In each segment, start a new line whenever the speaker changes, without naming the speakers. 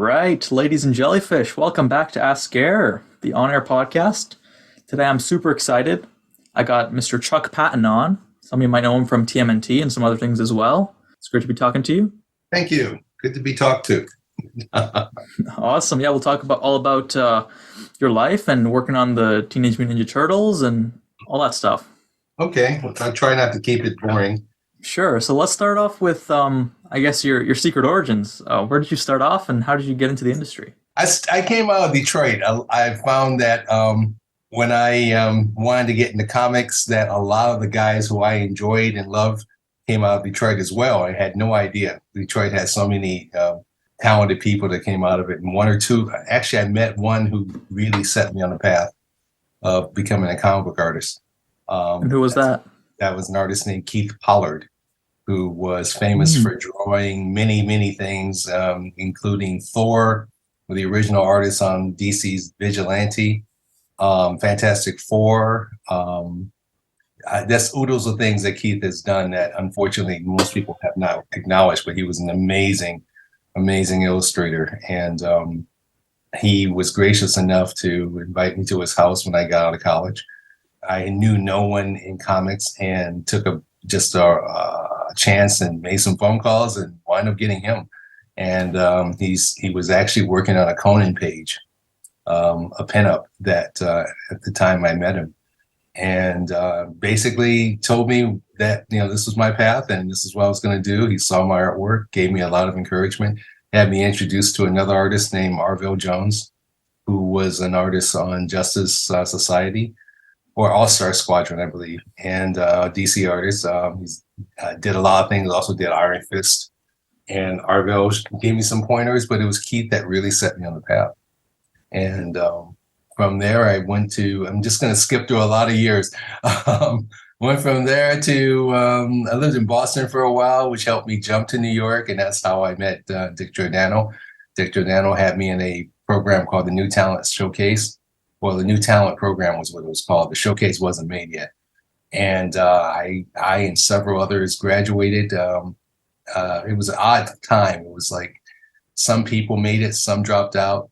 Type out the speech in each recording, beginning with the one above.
right, ladies and jellyfish, welcome back to A.S.K, the on-air podcast. Today I'm super excited. I got Mr. Chuck Patton on. Some of you might know him from TMNT and some other things as well. It's great to be talking to you.
Thank you. Good to be talked to.
Awesome. Yeah, we'll talk all about your life and working on the Teenage Mutant Ninja Turtles and all that stuff.
Okay, well, I'll try not to keep it boring.
Sure. So let's start off with, I guess, your secret origins. Where did you start off, and how did you get into the industry?
I came out of Detroit. I found that when I wanted to get into comics, that a lot of the guys who I enjoyed and loved came out of Detroit as well. I had no idea. Detroit had so many talented people that came out of it. And one or two, actually, I met one who really set me on the path of becoming a comic book artist.
And who was that?
That was an artist named Keith Pollard, who was famous for drawing many things, including Thor, the original artist on DC's Vigilante, Fantastic Four. That's oodles of things that Keith has done that unfortunately most people have not acknowledged, but he was an amazing illustrator. And he was gracious enough to invite me to his house when I got out of college. I knew no one in comics and took a chance and made some phone calls and wound up getting him. And he was actually working on a Conan page, a pinup that at the time I met him, and basically told me that this was my path and this is what I was going to do. He saw my artwork, gave me a lot of encouragement, had me introduced to another artist named Arville Jones, who was an artist on Justice Society. Or All-Star Squadron, I believe, and DC artist. He did a lot of things, also did Iron Fist. And Arville gave me some pointers, but it was Keith that really set me on the path. And from there, I went to, I'm just going to skip through a lot of years. Went from there to, I lived in Boston for a while, which helped me jump to New York, and that's how I met Dick Giordano. Dick Giordano had me in a program called the New Talent Showcase. Well, the New Talent Program was what it was called. The showcase wasn't made yet. And I and several others graduated. It was an odd time. It was like some people made it, some dropped out.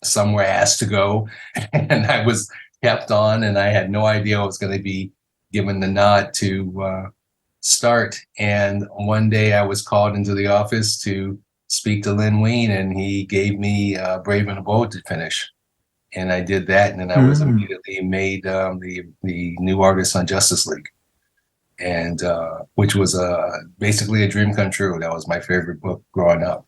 Some were asked to go. And I was kept on, and I had no idea I was going to be given the nod to start. And one day I was called into the office to speak to Lin Wein, and he gave me Brave and the Bold to finish. And I did that, and then I was immediately made the new artist on Justice League, and which was basically a dream come true. That was my favorite book growing up.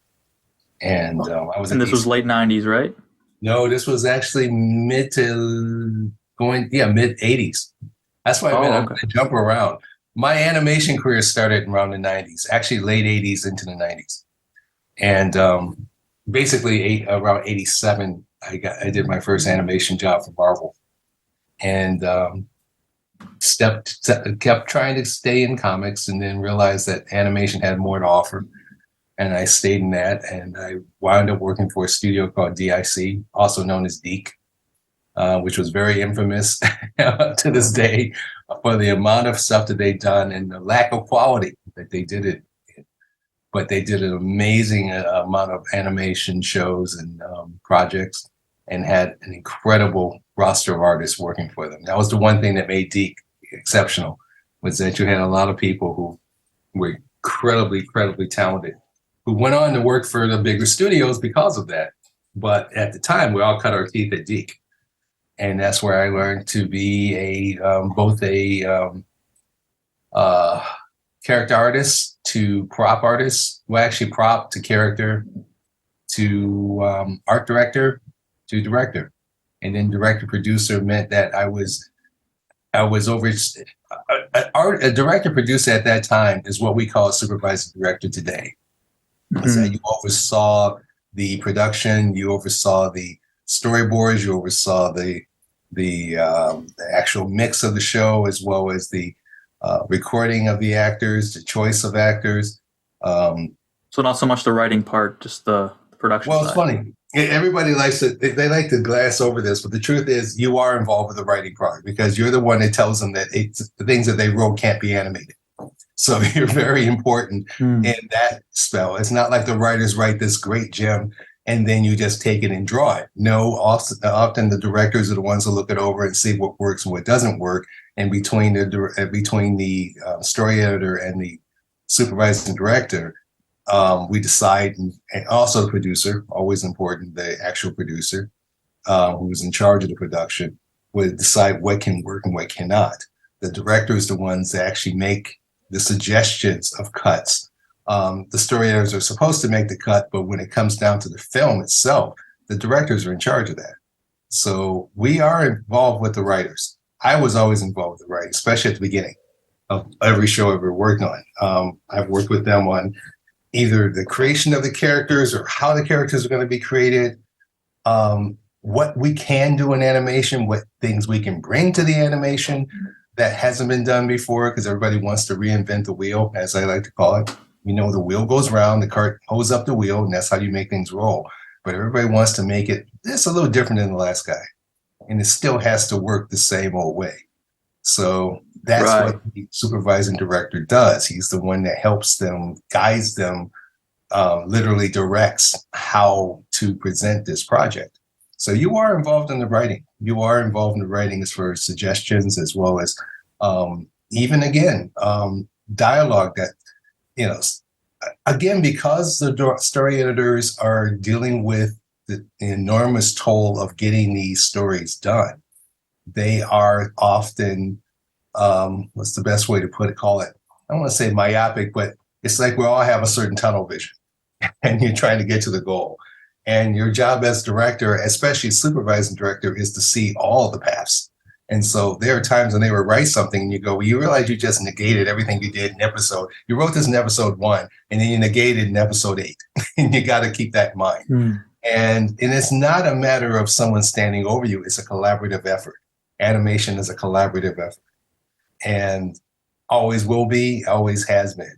And I was.
And this was late '90s, right?
No, this was actually mid 80s. That's why I jump around. My animation career started around the '90s, actually late '80s into the '90s, and basically around '87. I did my first animation job for Marvel, and kept trying to stay in comics, and then realized that animation had more to offer, and I stayed in that, and I wound up working for a studio called DIC, also known as DEEK, which was very infamous to this day for the amount of stuff that they'd done and the lack of quality that they did it. But they did an amazing amount of animation shows and projects, and had an incredible roster of artists working for them. That was the one thing that made DEEK exceptional, was that you had a lot of people who were incredibly talented, who went on to work for the bigger studios because of that. But at the time, we all cut our teeth at DEEK. And that's where I learned to be both a character artist to prop artist, well, actually prop to character to art director to director. And then director producer meant that I was over a director producer at that time is what we call a supervising director today. So you oversaw the production, you oversaw the storyboards, you oversaw the actual mix of the show, as well as the recording of the actors, the choice of actors.
So not so much the writing part, just the production
Well,
side.
It's funny. Everybody likes to, they like to glass over this, but the truth is you are involved with the writing part, because you're the one that tells them that the things that they wrote can't be animated. So you're very important
Hmm.
in that spell. It's not like the writers write this great gem and then you just take it and draw it. No, often the directors are the ones who look it over and see what works and what doesn't work. And between the story editor and the supervising director, we decide, and also the producer, always important, the actual producer, who's in charge of the production, would decide what can work and what cannot. The director is the ones that actually make the suggestions of cuts. The story editors are supposed to make the cut, but when it comes down to the film itself, the directors are in charge of that. So we are involved with the writers. I was always involved with the writing, especially at the beginning of every show I ever worked on. I've worked with them on either the creation of the characters or how the characters are going to be created, what we can do in animation, what things we can bring to the animation that hasn't been done before, because everybody wants to reinvent the wheel, as I like to call it. You know, the wheel goes round, the cart pulls up the wheel, and that's how you make things roll. But everybody wants to make it just a little different than the last guy. And it still has to work the same old way. So that's
Right.
what the supervising director does. He's the one that helps them, guides them, literally directs how to present this project. So you are involved in the writing. You are involved in the writing as far as suggestions, as well as even again, dialogue that, you know, again, because the story editors are dealing with the enormous toll of getting these stories done, they are often, what's the best way to call it? I don't want to say myopic, but it's like we all have a certain tunnel vision and you're trying to get to the goal. And your job as director, especially supervising director, is to see all the paths. And so there are times when they would write something and you go, well, you realize you just negated everything you did in episode. You wrote this in episode 1 and then you negated in episode 8. And you got to keep that in mind.
Hmm.
And it's not a matter of someone standing over you. It's a collaborative effort. Animation is a collaborative effort and always will be, always has been.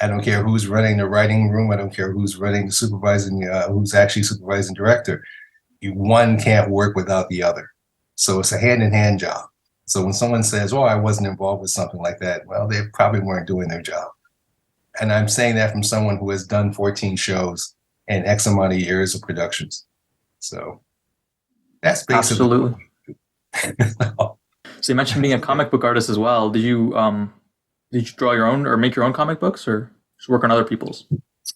I don't care who's running the writing room. I don't care who's running the supervising, who's actually supervising director. One can't work without the other. So it's a hand-in-hand job. So when someone says, oh, I wasn't involved with something like that, well, they probably weren't doing their job. And I'm saying that from someone who has done 14 shows and X amount of years of productions. So that's basically.
Absolutely. So you mentioned being a comic book artist as well. Did you draw your own or make your own comic books, or just work on other people's?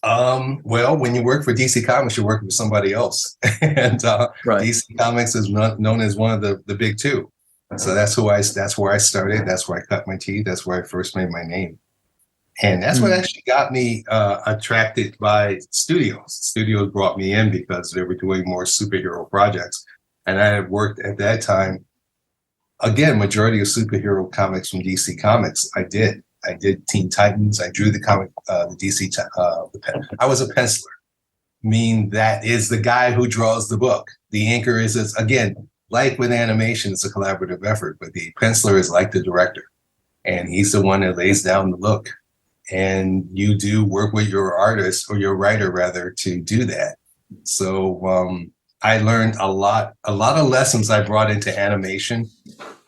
Well, when you work for DC Comics, you're working for somebody else. And
Right.
DC Comics is known as one of the big two. So that's where I started. That's where I cut my teeth. That's where I first made my name. And that's what actually got me attracted by studios. Studios brought me in because they were doing more superhero projects. And I had worked at that time, again, majority of superhero comics from DC Comics. I did Teen Titans. I drew the comic, the DC. I was a penciler. That is the guy who draws the book. The inker is again, like with animation, it's a collaborative effort, but the penciler is like the director. And he's the one that lays down the look. And you do work with your artist, or your writer rather, to do that. So I learned a lot of lessons I brought into animation.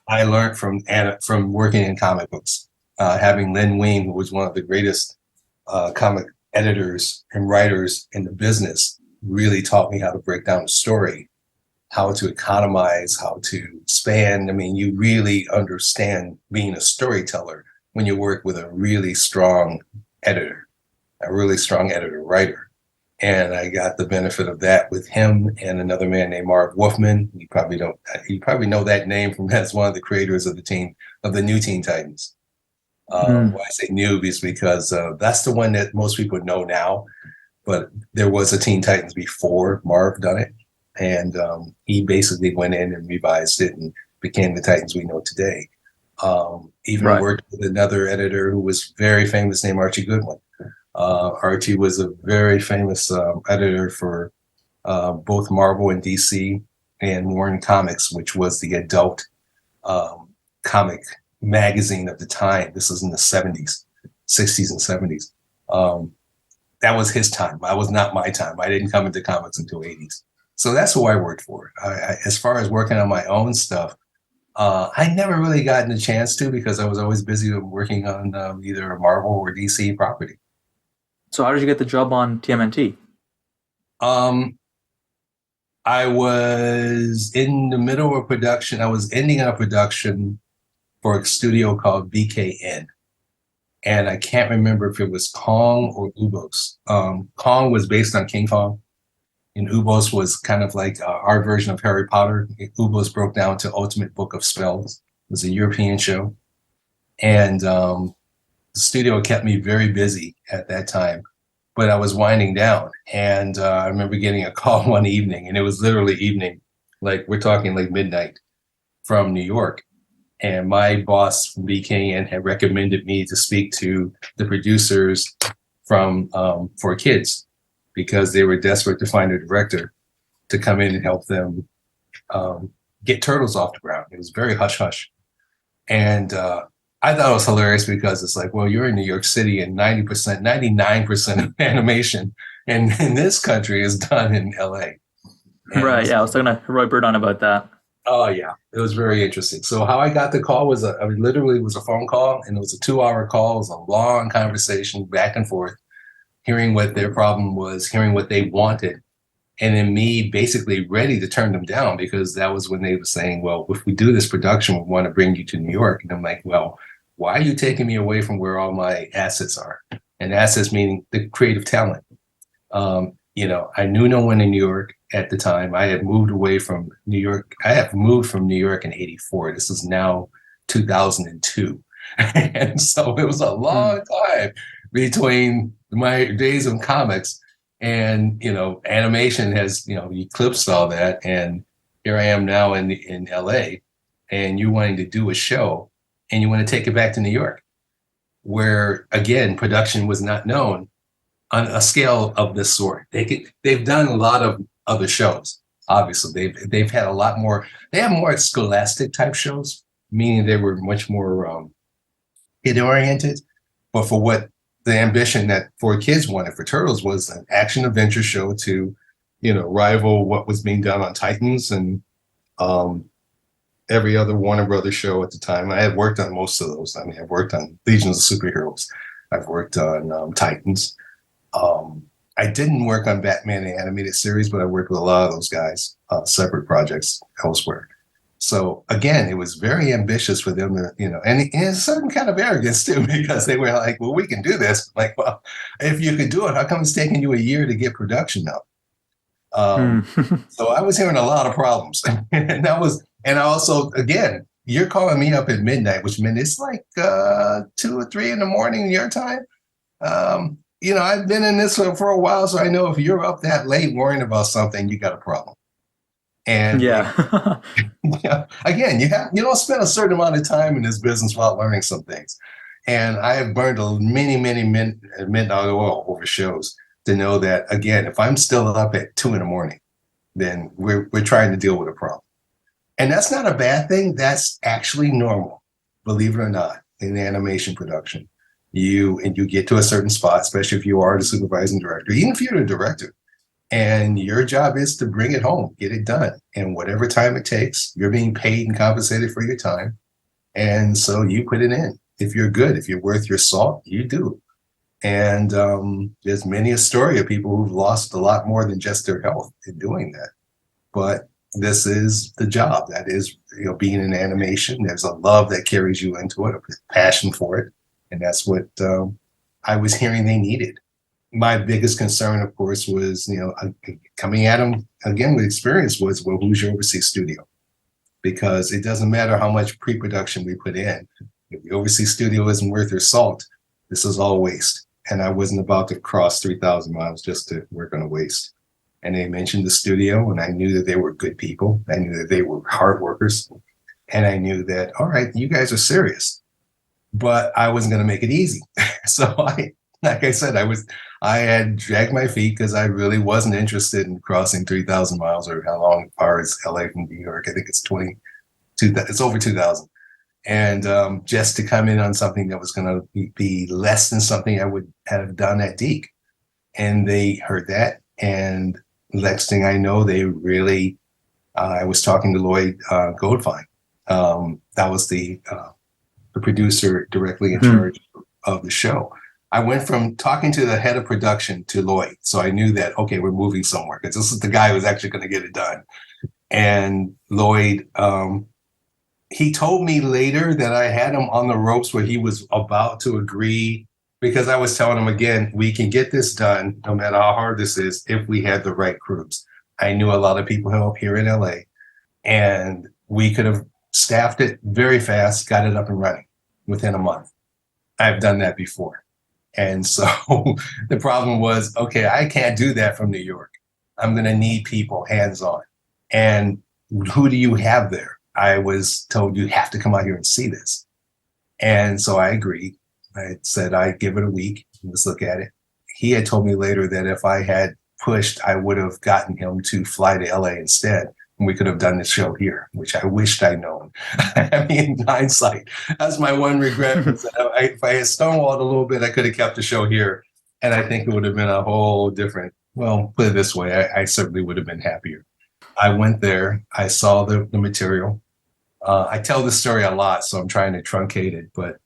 I learned from working in comic books. Having Lin Wein, who was one of the greatest comic editors and writers in the business, really taught me how to break down a story, how to economize, how to expand. I mean, you really understand being a storyteller when you work with a really strong editor, writer. And I got the benefit of that with him and another man named Marv Wolfman. You probably know that name from as one of the creators of the new Teen Titans. Why I say new is because that's the one that most people know now, but there was a Teen Titans before Marv done it. And he basically went in and revised it and became the Titans we know today. Worked with another editor who was very famous named Archie Goodwin. Archie was a very famous editor for both Marvel and DC and Warren Comics, which was the adult comic magazine of the time. This was in the 60s and 70s. That was his time. That was not my time. I didn't come into comics until 80s. So that's who I worked for. As far as working on my own stuff, I never really gotten a chance to because I was always busy working on either a Marvel or DC property.
So how did you get the job on TMNT?
Um, I was in the middle of production. I was ending a production for a studio called BKN. And I can't remember if it was Kong or Ubos. Kong was based on King Kong, and Ubos was kind of like our version of Harry Potter. Ubos broke down to Ultimate Book of Spells. It was a European show. And the studio kept me very busy at that time, but I was winding down. And I remember getting a call one evening, and it was literally evening, like we're talking like midnight from New York. And my boss from BKN had recommended me to speak to the producers from for kids because they were desperate to find a director to come in and help them get Turtles off the ground. It was very hush hush. And I thought it was hilarious because it's like, well, you're in New York City and 90%, 99% of animation in this country is done in LA. And
Right. Yeah, I was talking to Roy Burdon about that.
oh yeah, it was very interesting. So how I got the call was literally was a phone call, and it was a 2-hour call. It was a long conversation back and forth, hearing what their problem was, hearing what they wanted, and then me basically ready to turn them down because that was when they were saying, well, if we do this production, we want to bring you to New York. And I'm like, well, why are you taking me away from where all my assets are? And assets meaning the creative talent. I knew no one in New York at the time. I had moved away from New York. I have moved from New York in '84. This is now 2002. And so it was a long time between my days of comics and, animation has, eclipsed all that. And here I am now in LA, and you're wanting to do a show and you want to take it back to New York, where again, production was not known on a scale of this sort. They've done a lot of other shows. Obviously, they've had a lot more. They have more scholastic type shows, meaning they were much more kid oriented. But for what the ambition that for kids wanted for Turtles was an action adventure show to, rival what was being done on Titans and every other Warner Brothers show at the time. I had worked on most of those. I mean, I've worked on Legions of Superheroes. I've worked on Titans. I didn't work on Batman the animated series, but I worked with a lot of those guys, separate projects elsewhere. So again, it was very ambitious for them to, and a certain kind of arrogance too, because they were like, well, we can do this. Like, well, if you could do it, how come it's taking you a year to get production up? So I was hearing a lot of problems. And I also, again, you're calling me up at midnight, which meant it's like 2 or 3 in the morning your time. I've been in this for a while, so I know if you're up that late worrying about something, you got a problem. And
yeah.
Again, you don't spend a certain amount of time in this business without learning some things. And I have burned many midnight oil over shows to know that, again, if I'm still up at 2 in the morning, then we're trying to deal with a problem. And that's not a bad thing. That's actually normal, believe it or not, in animation production. You get to a certain spot, especially if you are the supervising director, even if you're the director, and your job is to bring it home, get it done. And whatever time it takes, you're being paid and compensated for your time. And so you put it in. If you're good, if you're worth your salt, you do. And there's many a story of people who've lost a lot more than just their health in doing that. But this is the job. That is, being in animation. There's a love that carries you into it, a passion for it. And that's what I was hearing they needed. My biggest concern, of course, was, coming at them again with experience was, well, who's your overseas studio? Because it doesn't matter how much pre-production we put in. If the overseas studio isn't worth their salt, this is all waste. And I wasn't about to cross 3,000 miles just to work on a waste. And they mentioned the studio, and I knew that they were good people. I knew that they were hard workers. And I knew that, all right, you guys are serious. But I wasn't going to make it easy. So like I said, I had dragged my feet because I really wasn't interested in crossing 3,000 miles or how long far is LA from New York. I think it's it's over 2,000. And just to come in on something that was going to be less than something I would have done at Deke. And they heard that. And next thing I know, they really, I was talking to Lloyd Goldfine That was the producer directly in charge of the show. I went from talking to the head of production to Lloyd. So I knew that, okay, we're moving somewhere because this is the guy who's actually going to get it done. And Lloyd, he told me later that I had him on the ropes where he was about to agree, because I was telling him again, we can get this done no matter how hard this is if we had the right crews. I knew a lot of people help here in LA, and we could have staffed it very fast, got it up and running within a month. I've done that before. And so the problem was, okay, I can't do that from New York. I'm going to need people hands-on. And who do you have there? I was told, you have to come out here and see this. And so I agreed. I said I'd give it a week. Let's look at it. He had told me later that if I had pushed, I would have gotten him to fly to LA instead. And we could have done the show here, which I wished I'd known. I mean, in hindsight, that's my one regret. If I had stonewalled a little bit, I could have kept the show here. And I think it would have been a whole different, well, put it this way, I certainly would have been happier. I went there. I saw the material. I tell this story a lot, so I'm trying to truncate it. But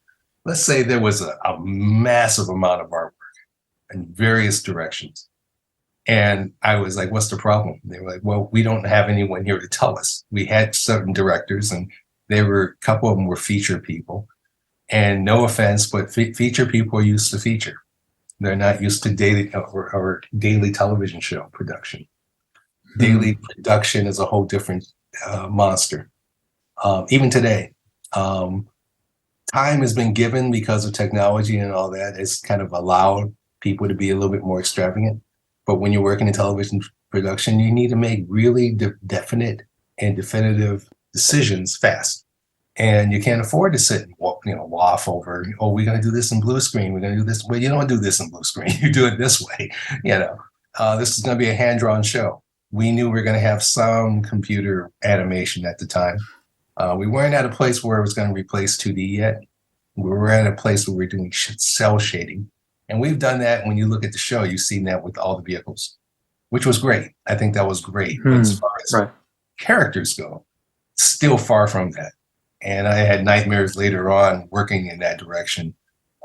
let's say there was a massive amount of artwork in various directions. And I was like, what's the problem? They were like, well, we don't have anyone here to tell us. We had certain directors, and a couple of them were feature people. And no offense, but feature people are used to feature. They're not used to daily or daily television show production. Daily production is a whole different monster. Even today, time has been given because of technology and all that. It's kind of allowed people to be a little bit more extravagant. But when you're working in television production, you need to make really definite and definitive decisions fast. And you can't afford to sit and waff over, oh, we're going to do this in blue screen. We're going to do this. Well, you don't do this in blue screen. You do it this way. This is going to be a hand-drawn show. We knew we were going to have some computer animation at the time. We weren't at a place where it was going to replace 2D yet. We were at a place where we were doing cell shading. And we've done that. When you look at the show, you've seen that with all the vehicles, which was great. I think that was great. But as far as characters go, still far from that. And I had nightmares later on working in that direction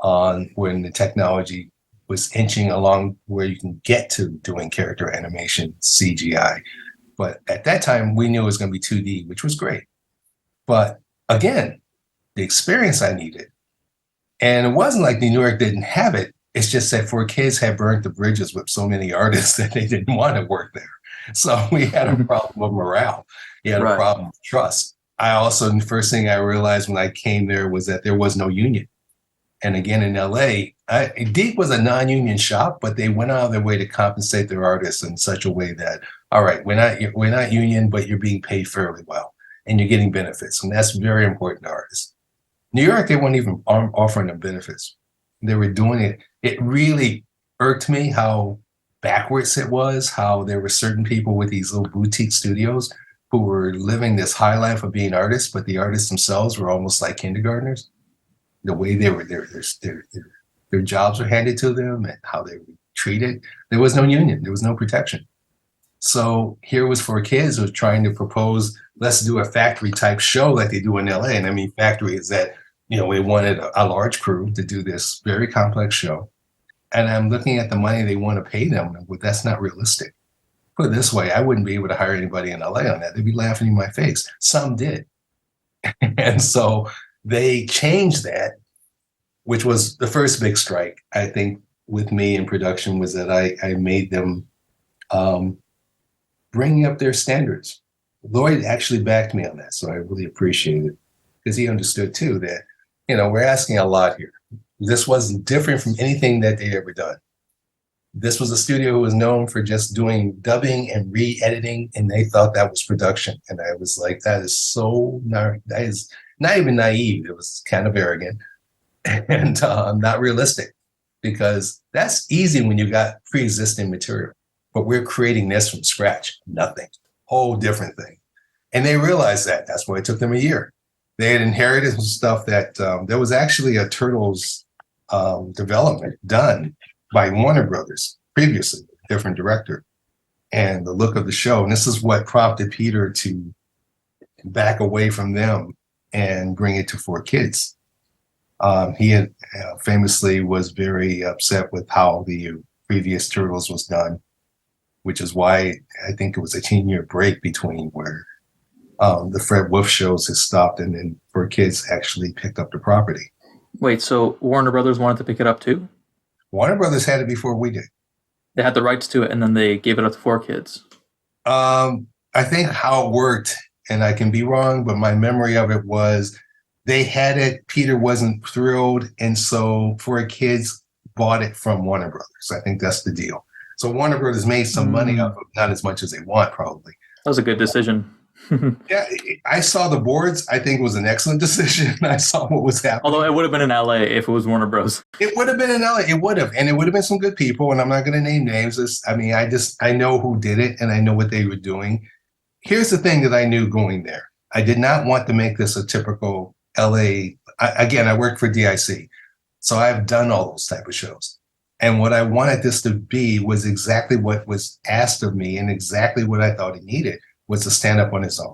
on when the technology was inching along where you can get to doing character animation, CGI. But at that time, we knew it was going to be 2D, which was great. But again, the experience I needed. And it wasn't like New York didn't have it. It's just that 4Kids had burnt the bridges with so many artists that they didn't want to work there. So we had a problem of morale. We had a problem of trust. The first thing I realized when I came there was that there was no union. And again, in LA, Deep was a non-union shop, but they went out of their way to compensate their artists in such a way that, all right, we're not union, but you're being paid fairly well and you're getting benefits. And that's very important to artists. New York, they weren't even offering them benefits. They were doing it. It really irked me how backwards it was, how there were certain people with these little boutique studios who were living this high life of being artists, but the artists themselves were almost like kindergartners. The way they were, their jobs were handed to them and how they were treated. There was no union. There was no protection. So here was 4Kids who was trying to propose, let's do a factory type show like they do in LA. And I mean, factory is that, we wanted a large crew to do this very complex show. And I'm looking at the money they want to pay them. But that's not realistic. Put it this way, I wouldn't be able to hire anybody in LA on that. They'd be laughing in my face. Some did. And so they changed that, which was the first big strike, I think, with me in production, was that I made them bringing up their standards. Lloyd actually backed me on that, so I really appreciate it, because he understood, too, that, we're asking a lot here. This wasn't different from anything that they'd ever done. This was a studio who was known for just doing dubbing and re-editing, and they thought that was production. And I was like, that is not even naive. It was kind of arrogant and not realistic, because that's easy when you got pre-existing material. But we're creating this from scratch, nothing, whole different thing. And they realized that. That's why it took them a year. They had inherited some stuff that there was actually a Turtles development done by Warner Brothers previously, a different director. And the look of the show, and this is what prompted Peter to back away from them and bring it to 4Kids. He had famously was very upset with how the previous Turtles was done, which is why I think it was a 10-year break between where the Fred Wolf shows had stopped and then 4Kids actually picked up the property.
Wait, so Warner Brothers wanted to pick it up too?
Warner Brothers had it before we did.
They had the rights to it, and then they gave it up to 4Kids.
I think how it worked, and I can be wrong, but my memory of it was they had it, Peter wasn't thrilled, and so 4Kids bought it from Warner Brothers. I think that's the deal. So Warner Brothers made some money off of it, not as much as they want, probably.
That was a good decision.
Yeah, I saw the boards. I think it was an excellent decision. I saw what was happening.
Although it would have been in LA if it was Warner Bros.
It would have been in LA. It would have. And it would have been some good people. And I'm not going to name names. I know who did it and I know what they were doing. Here's the thing that I knew going there. I did not want to make this a typical LA. I worked for DIC. So I've done all those type of shows. And what I wanted this to be was exactly what was asked of me and exactly what I thought it needed. Was to stand up on its own.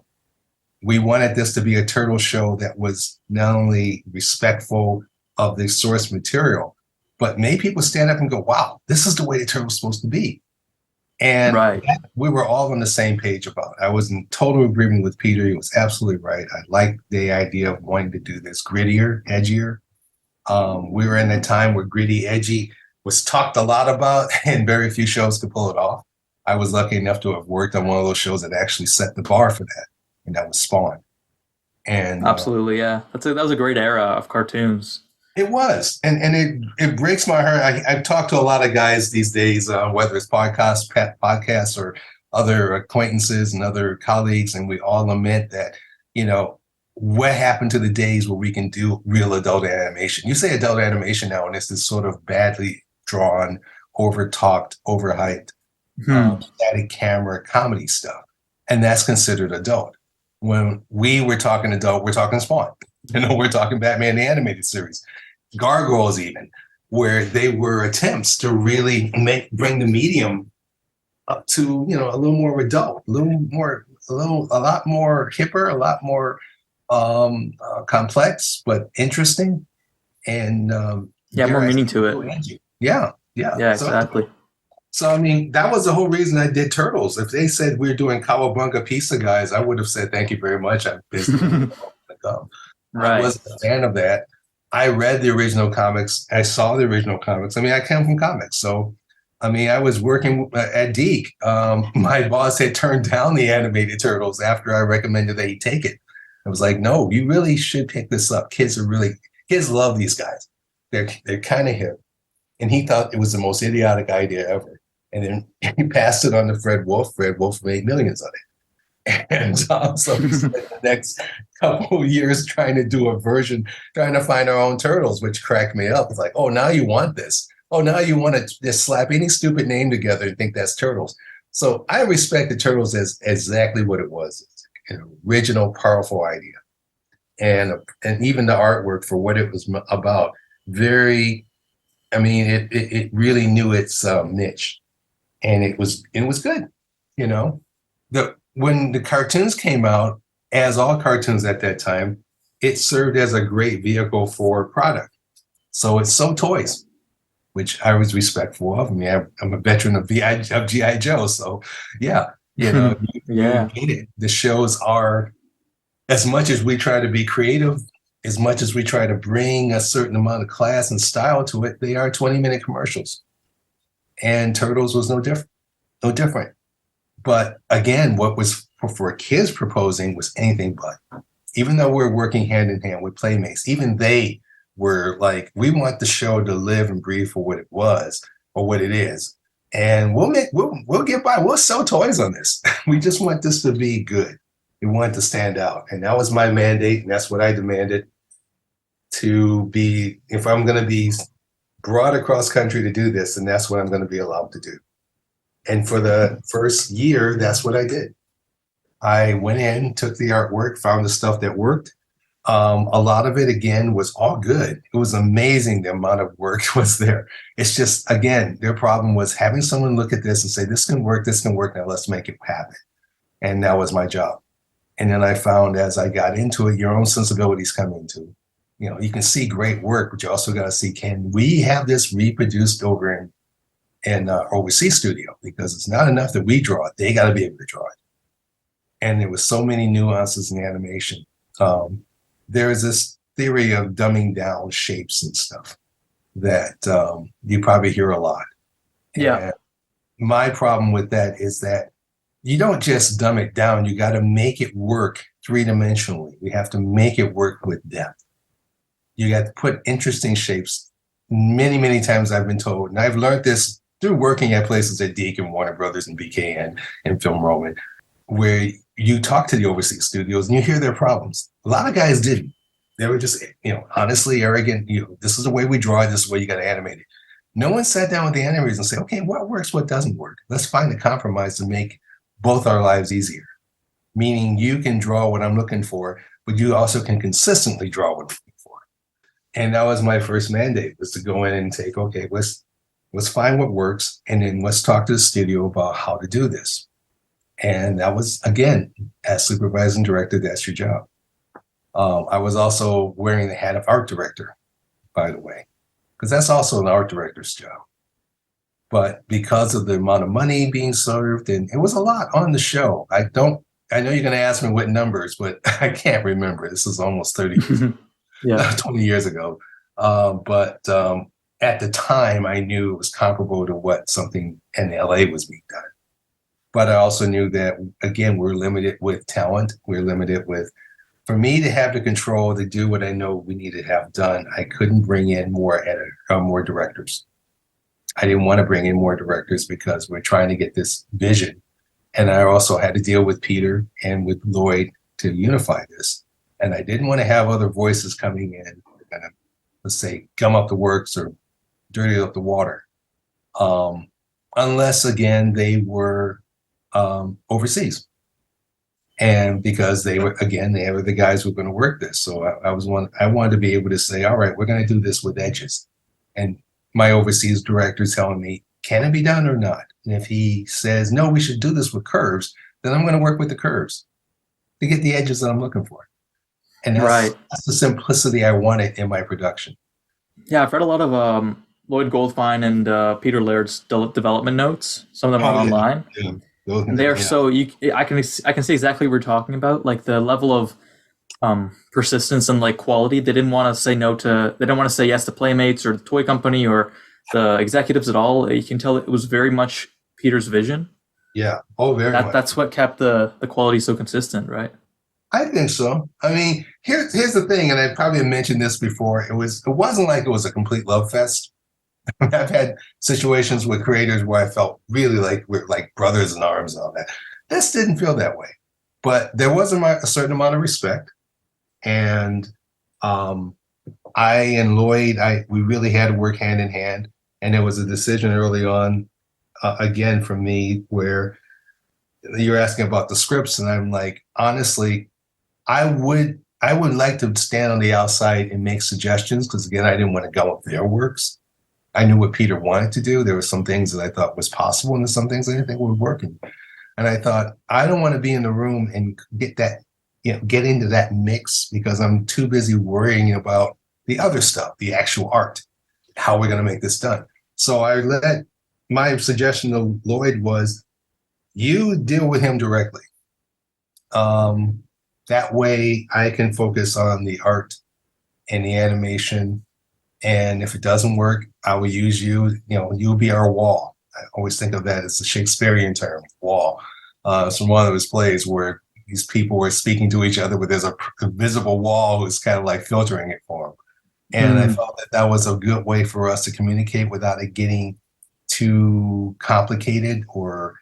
We wanted this to be a turtle show that was not only respectful of the source material, but made people stand up and go, wow, this is the way the turtle's supposed to be. And we were all on the same page about it. I was in total agreement with Peter. He was absolutely right. I liked the idea of wanting to do this grittier, edgier. We were in a time where gritty, edgy was talked a lot about and very few shows could pull it off. I was lucky enough to have worked on one of those shows that actually set the bar for that, and that was Spawn. And
absolutely, yeah, that was a great era of cartoons.
It was, and it breaks my heart. I've talked to a lot of guys these days, whether it's podcasts or other acquaintances and other colleagues, and we all lament that, what happened to the days where we can do real adult animation? You say adult animation now, and it's this sort of badly drawn, over-talked, overhyped, static camera comedy stuff, and that's considered adult. When we were talking adult, we're talking Spawn. We're talking Batman the Animated Series, Gargoyles, even, where they were attempts to really bring the medium up to a little more adult, a lot more hipper, a lot more complex, but interesting, and
more meaning to it.
Yeah,
exactly.
So, I mean, that was the whole reason I did Turtles. If they said we're doing Cowabunga Pizza Guys, I would have said, thank you very much. I wasn't a fan of that. I read the original comics. I saw the original comics. I mean, I came from comics. So, I mean, I was working at Deke. My boss had turned down the animated Turtles after I recommended that he take it. I was like, no, you really should pick this up. Kids love ththese guys. They're kind of hip. And he thought it was the most idiotic idea ever. And then he passed it on to Fred Wolf. Fred Wolf made millions on it. And so we spent the next couple of years trying to do a version, trying to find our own Turtles, which cracked me up. It's like, oh, now you want this. Oh, now you want to just slap any stupid name together and think that's Turtles. So I respect the Turtles as exactly what it was. It's an original, powerful idea. And even the artwork for what it was about, it really knew its niche. And it was good, When the cartoons came out, as all cartoons at that time, it served as a great vehicle for product. So it sold toys, which I was respectful of. I mean, I'm a veteran of G.I. Joe, so yeah, you get it. The shows are, as much as we try to be creative, as much as we try to bring a certain amount of class and style to it, they are 20-minute commercials. And Turtles was no different. But again, what was for kids proposing was anything but. Even though we're working hand in hand with Playmates, even they were like, we want the show to live and breathe for what it was or what it is. And we'll get by. We'll sell toys on this. We just want this to be good. We want it to stand out. And that was my mandate, and that's what I demanded to be. If I'm going to be brought across country to do this, and that's what I'm going to be allowed to do. And for the first year, that's what I did. I went in, took the artwork, found the stuff that worked. A lot of it, again, was all good. It was amazing the amount of work was there. It's just, again, their problem was having someone look at this and say, this can work, now let's make it happen. And that was my job. And then I found as I got into it, your own sensibilities come into, you can see great work, but you also got to see, can we have this reproduced over in overseas studio? Because it's not enough that we draw it. They got to be able to draw it. And there was so many nuances in animation. There is this theory of dumbing down shapes and stuff that you probably hear a lot.
Yeah.
And my problem with that is that you don't just dumb it down. You got to make it work three-dimensionally. We have to make it work with depth. You got to put interesting shapes. Many, many times I've been told, and I've learned this through working at places at Deke and Warner Brothers and BK and Film Roman, where you talk to the overseas studios and you hear their problems. A lot of guys didn't. They were just, honestly arrogant. This is the way we draw it. This is the way you got to animate it. No one sat down with the animators and said, okay, what works, what doesn't work? Let's find a compromise to make both our lives easier. Meaning you can draw what I'm looking for, but you also can consistently draw what I'm looking for. And that was my first mandate, was to go in and take, okay, let's find what works, and then let's talk to the studio about how to do this. And that was, again, as supervising director, that's your job. I was also wearing the hat of art director, by the way, because that's also an art director's job. But because of the amount of money being served, and it was a lot on the show. I know you're going to ask me what numbers, but I can't remember. This is almost 30 years, 20 years ago. But at the time, I knew it was comparable to what something in LA was being done. But I also knew that, again, we're limited with talent. We're limited with, for me to have the control to do what I know we need to have done, I couldn't bring in more directors. I didn't want to bring in more directors because we're trying to get this vision. And I also had to deal with Peter and with Lloyd to unify this. And I didn't want to have other voices coming in and, let's say, gum up the works or dirty up the water. Unless, again, they were overseas. And because they were the guys who were going to work this. So I wanted to be able to say, all right, we're going to do this with edges. And my overseas director telling me, can it be done or not? And if he says, no, we should do this with curves, then I'm going to work with the curves to get the edges that I'm looking for. And that's the simplicity I wanted in my production.
Yeah, I've read a lot of Lloyd Goldfine and Peter Laird's development notes. Some of them are online.
Yeah.
And they're so I can see exactly what we're talking about, like the level of persistence and like quality. They didn't want to say they don't want to say yes to Playmates or the toy company or the executives at all. You can tell it was very much Peter's vision.
Yeah. Oh, very much.
That's what kept the quality so consistent, right?
I think so. I mean, here's the thing, and I probably mentioned this before. It wasn't like it was a complete love fest. I've had situations with creators where I felt really like we're like brothers in arms and all that. This didn't feel that way, but there was a certain amount of respect. And I and Lloyd, we really had to work hand in hand. And there was a decision early on, again, from me, where you're asking about the scripts, and I'm like, honestly, I would like to stand on the outside and make suggestions, because again, I didn't want to go with their works. I knew what Peter wanted to do. There were some things that I thought was possible, and there's some things I didn't think were working. And I thought, I don't want to be in the room and get into that mix, because I'm too busy worrying about the other stuff, the actual art, how we're going to make this done. So my suggestion to Lloyd was, you deal with him directly. That way I can focus on the art and the animation. And if it doesn't work, I will use you. You'll be our wall. I always think of that as a Shakespearean term, wall. It's from one of his plays where these people were speaking to each other, but there's a visible wall who's kind of like filtering it for them. And I felt that was a good way for us to communicate without it getting too complicated or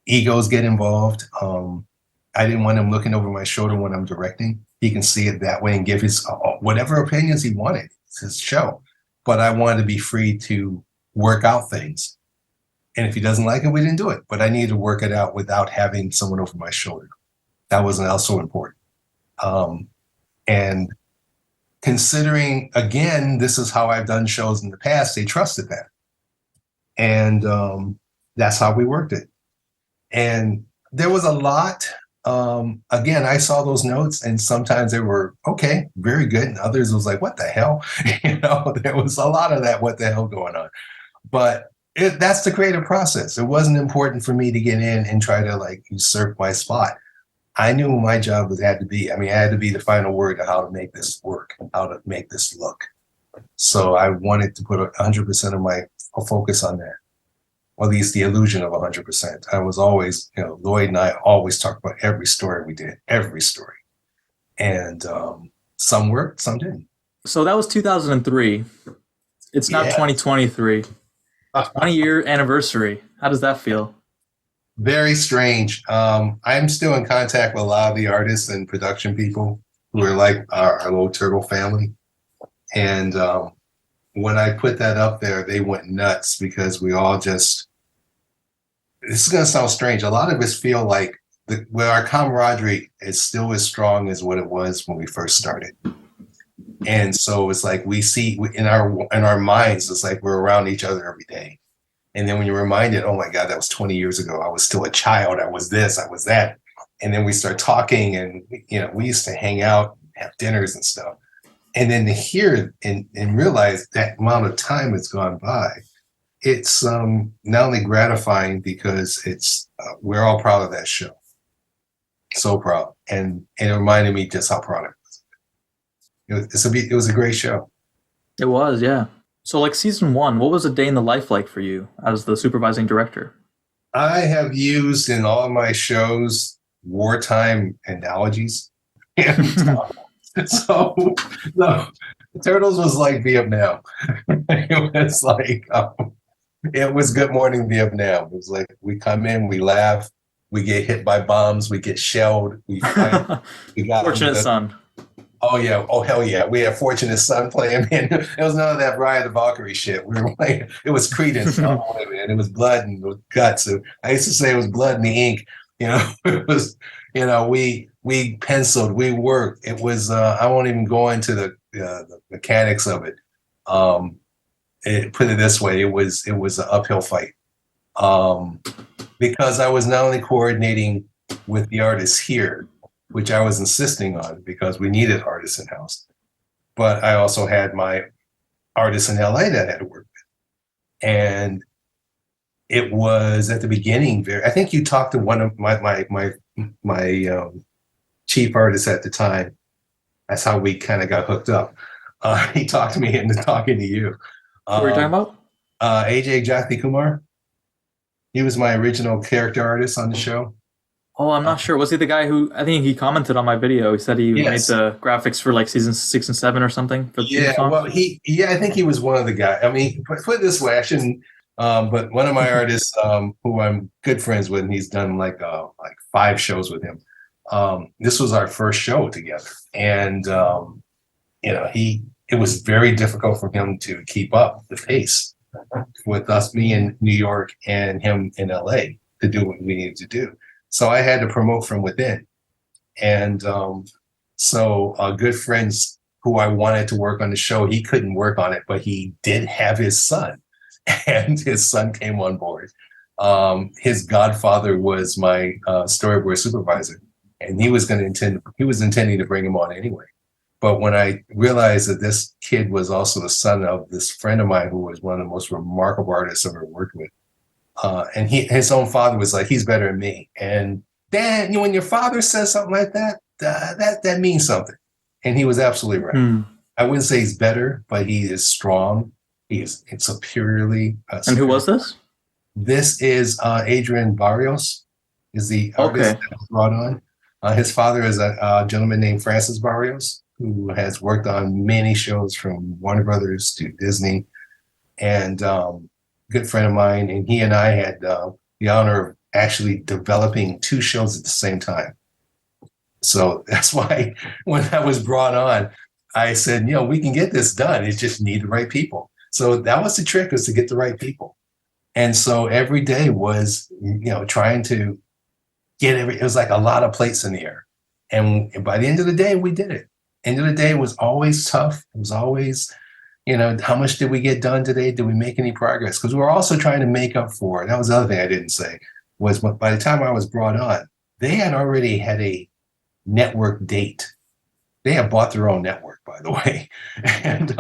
egos get involved. I didn't want him looking over my shoulder when I'm directing. He can see it that way and give his whatever opinions he wanted. It's his show. But I wanted to be free to work out things. And if he doesn't like it, we didn't do it. But I needed to work it out without having someone over my shoulder. That was also important. And considering, again, this is how I've done shows in the past, they trusted that. And that's how we worked it. And there was a lot Again, I saw those notes, and sometimes they were okay, very good, and others was like, what the hell? There was a lot of that, what the hell going on. But that's the creative process. It wasn't important for me to get in and try to like usurp my spot. I knew my job had to be. I mean, I had to be the final word of how to make this work, how to make this look. So I wanted to put 100% of my focus on that, or at least the illusion of 100%. I was always, Lloyd and I always talked about every story we did, every story. And some worked, some didn't.
So that was 2003. It's now 2023. 20-year anniversary. How does that feel?
Very strange. I'm still in contact with a lot of the artists and production people who are like our little turtle family. And when I put that up there, they went nuts because we all just, this is going to sound strange. A lot of us feel like our camaraderie is still as strong as what it was when we first started. And so it's like we see in our minds, it's like we're around each other every day. And then when you're reminded, oh my God, that was 20 years ago. I was still a child. I was this, I was that. And then we start talking, and we used to hang out, have dinners and stuff. And then to hear and realize that amount of time has gone by, it's not only gratifying because it's we're all proud of that show. So proud. And it reminded me just how proud I was. It was a great show.
It was, yeah. So like season 1, what was a day in the life like for you as the supervising director?
I have used in all of my shows wartime analogies. And so the Turtles was like Vietnam. It was like, it was Good Morning Vietnam. It was like we come in, we laugh, we get hit by bombs, we get shelled, we fight. We got
Fortunate Son.
Oh yeah! Oh hell yeah! We had Fortunate Son playing. Man, there was none of that Brian the Valkyrie shit. We were like, it was Credence, and it was blood and guts. I used to say it was blood in the ink. It was. We penciled, we worked. It was. I won't even go into the mechanics of it. Put it this way: it was an uphill fight. Because I was not only coordinating with the artists here, which I was insisting on because we needed artists in-house. But I also had my artists in LA that I had to work with. And it was at the beginning I think you talked to one of my chief artists at the time. That's how we kind of got hooked up. He talked me into talking to you.
What were you talking about?
AJ Jati Kumar. He was my original character artist on the show.
Oh, I'm not sure. Was he the guy who, I think he commented on my video. He said he made the graphics for like season 6 and 7 or something. For the song.
Well, I think he was one of the guys. I mean, put it this way, I shouldn't, but one of my artists who I'm good friends with, and he's done like 5 shows with him. This was our first show together. And, it was very difficult for him to keep up the pace with me in New York and him in LA to do what we needed to do. So I had to promote from within. And so good friends who I wanted to work on the show, he couldn't work on it, but he did have his son. And his son came on board. His godfather was my storyboard supervisor. And he was intending to bring him on anyway. But when I realized that this kid was also the son of this friend of mine who was one of the most remarkable artists I've ever worked with, and his own father was like, he's better than me. And Dad, when your father says something like that, that means something. And he was absolutely right. I wouldn't say he's better, but he is strong. He is superiorly.
And who was this?
This is Adrian Barrios, is the artist that was brought on. His father is a gentleman named Francis Barrios, who has worked on many shows from Warner Brothers to Disney, and good friend of mine. And he and I had the honor of actually developing 2 shows at the same time. So that's why when I was brought on, I said, we can get this done. It just need the right people. So that was the trick, was to get the right people. And so every day was, trying to get it was like a lot of plates in the air. And by the end of the day, we did it. End of the day was always tough. It was always, how much did we get done today? Did we make any progress? Because we were also trying to make up for, that was the other thing I didn't say, was by the time I was brought on, they had already had a network date. They had bought their own network, by the way, and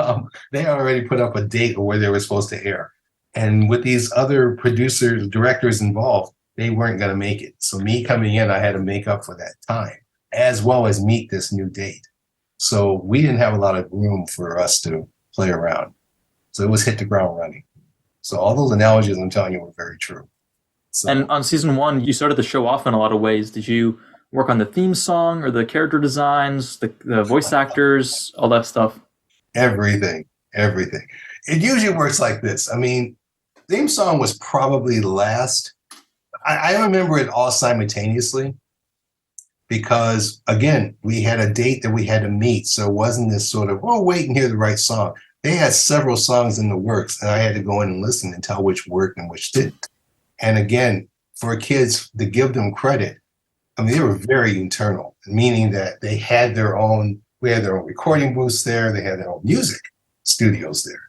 they already put up a date of where they were supposed to air. And with these other producers, directors involved, they weren't going to make it. So me coming in, I had to make up for that time, as well as meet this new date. So we didn't have a lot of room for us to play around. So it was hit the ground running. So all those analogies I'm telling you were very true. So,
And on season 1, you started the show off in a lot of ways. Did you work on the theme song or the character designs, the voice actors, all that stuff?
everything. It usually works like this. I mean, theme song was probably last. I remember it all simultaneously because, again, we had a date that we had to meet. So it wasn't this sort of, oh, wait and hear the right song. They had several songs in the works, and I had to go in and listen and tell which worked and which didn't. And again, for kids, to give them credit, I mean, they were very internal, meaning that they had their own, we had their own recording booths there, they had their own music studios there.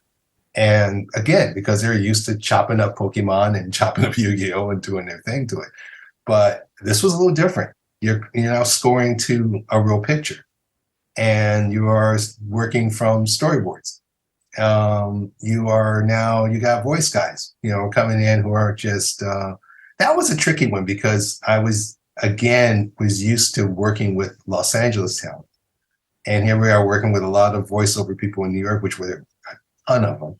And again, because they're used to chopping up Pokemon and chopping up Yu-Gi-Oh! And doing their thing to it. But this was a little different. You're now scoring to a real picture, and you are working from storyboards. You got voice guys, coming in who are just, that was a tricky one because I was used to working with Los Angeles talent. And here we are working with a lot of voiceover people in New York, which were a ton of them,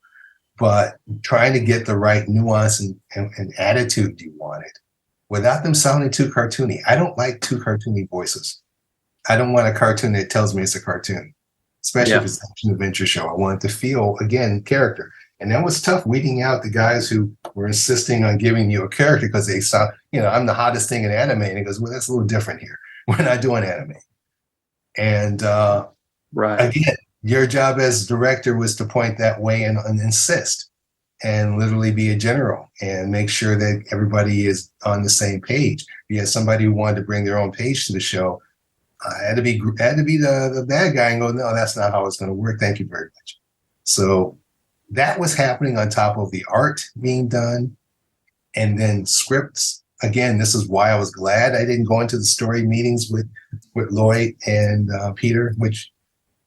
but trying to get the right nuance and attitude you wanted without them sounding too cartoony. I don't like too cartoony voices. I don't want a cartoon that tells me it's a cartoon, especially if it's an action adventure show. I want it to feel, again, character. And that was tough weeding out the guys who were insisting on giving you a character because they saw, I'm the hottest thing in anime. And he goes, well, that's a little different here. We're not doing anime. And again, your job as director was to point that way and insist and literally be a general and make sure that everybody is on the same page. You had somebody who wanted to bring their own page to the show. I had to be the bad guy and go, no, that's not how it's going to work. Thank you very much. So that was happening on top of the art being done, and then scripts. Again, this is why I was glad I didn't go into the story meetings with Lloyd and Peter, which,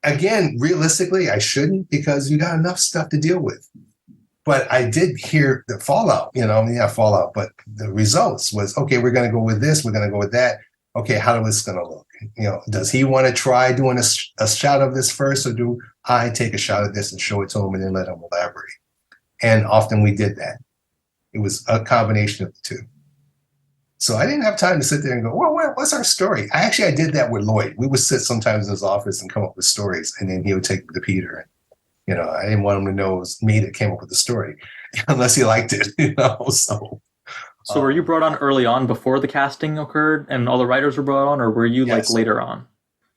again, realistically, I shouldn't because you got enough stuff to deal with. But I did hear the fallout, fallout, but the results was, okay, we're going to go with this, we're going to go with that. Okay, how is this going to look? Does he want to try doing a shot of this first, or do I take a shot at this and show it to him and then let him elaborate? And often we did that. It was a combination of the two. So I didn't have time to sit there and go, well, what's our story? I did that with Lloyd. We would sit sometimes in his office and come up with stories, and then he would take them to Peter. And, I didn't want him to know it was me that came up with the story unless he liked it,
So were you brought on early on before the casting occurred and all the writers were brought on, or were you later on?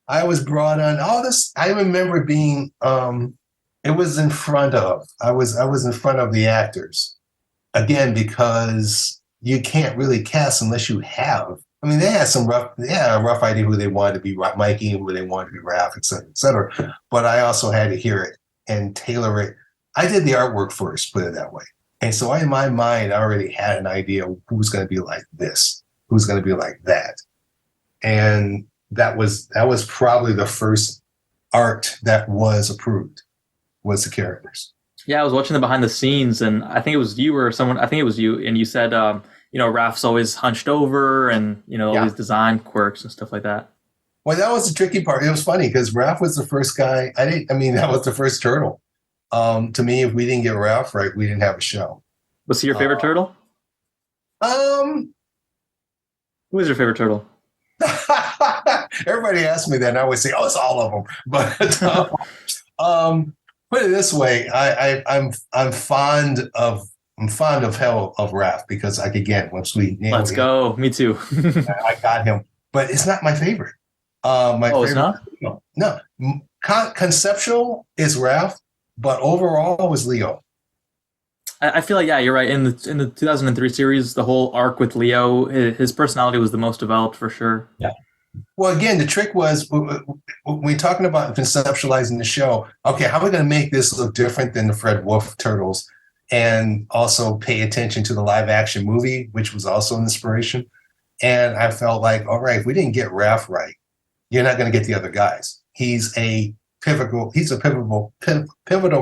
I was brought on. All this, I remember being, it was in front of, I was in front of the actors. Again, because you can't really cast unless you have. I mean, they had a rough idea who they wanted to be Mikey, who they wanted to be Ralph, et cetera, et cetera. But I also had to hear it and tailor it. I did the artwork first, put it that way. And so in my mind, I already had an idea of who's going to be like this, who's going to be like that. And that was probably the first art that was approved, was the characters.
Yeah, I was watching the behind the scenes, and I think it was you or someone, I think it was you, and you said, Raph's always hunched over and, all these design quirks and stuff like that.
Well, that was the tricky part. It was funny because Raph was the first guy. That was the first turtle. To me, if we didn't get Ralph right, we didn't have a show.
Was he your favorite turtle? Who is your favorite turtle?
Everybody asks me that, and I always say, "Oh, it's all of them." But put it this way, I'm fond of Raph because once we
let's go. Me too.
I got him, but it's not my favorite.
It's not?
No. Conceptual is Raph. But overall was Leo.
I feel like, you're right. In the 2003 series, the whole arc with Leo, his personality was the most developed for sure.
Yeah. Well, again, the trick was when we're talking about conceptualizing the show, okay, how are we going to make this look different than the Fred Wolf Turtles and also pay attention to the live action movie, which was also an inspiration? And I felt like, all right, if we didn't get Raph right, you're not going to get the other guys. He's a pivotal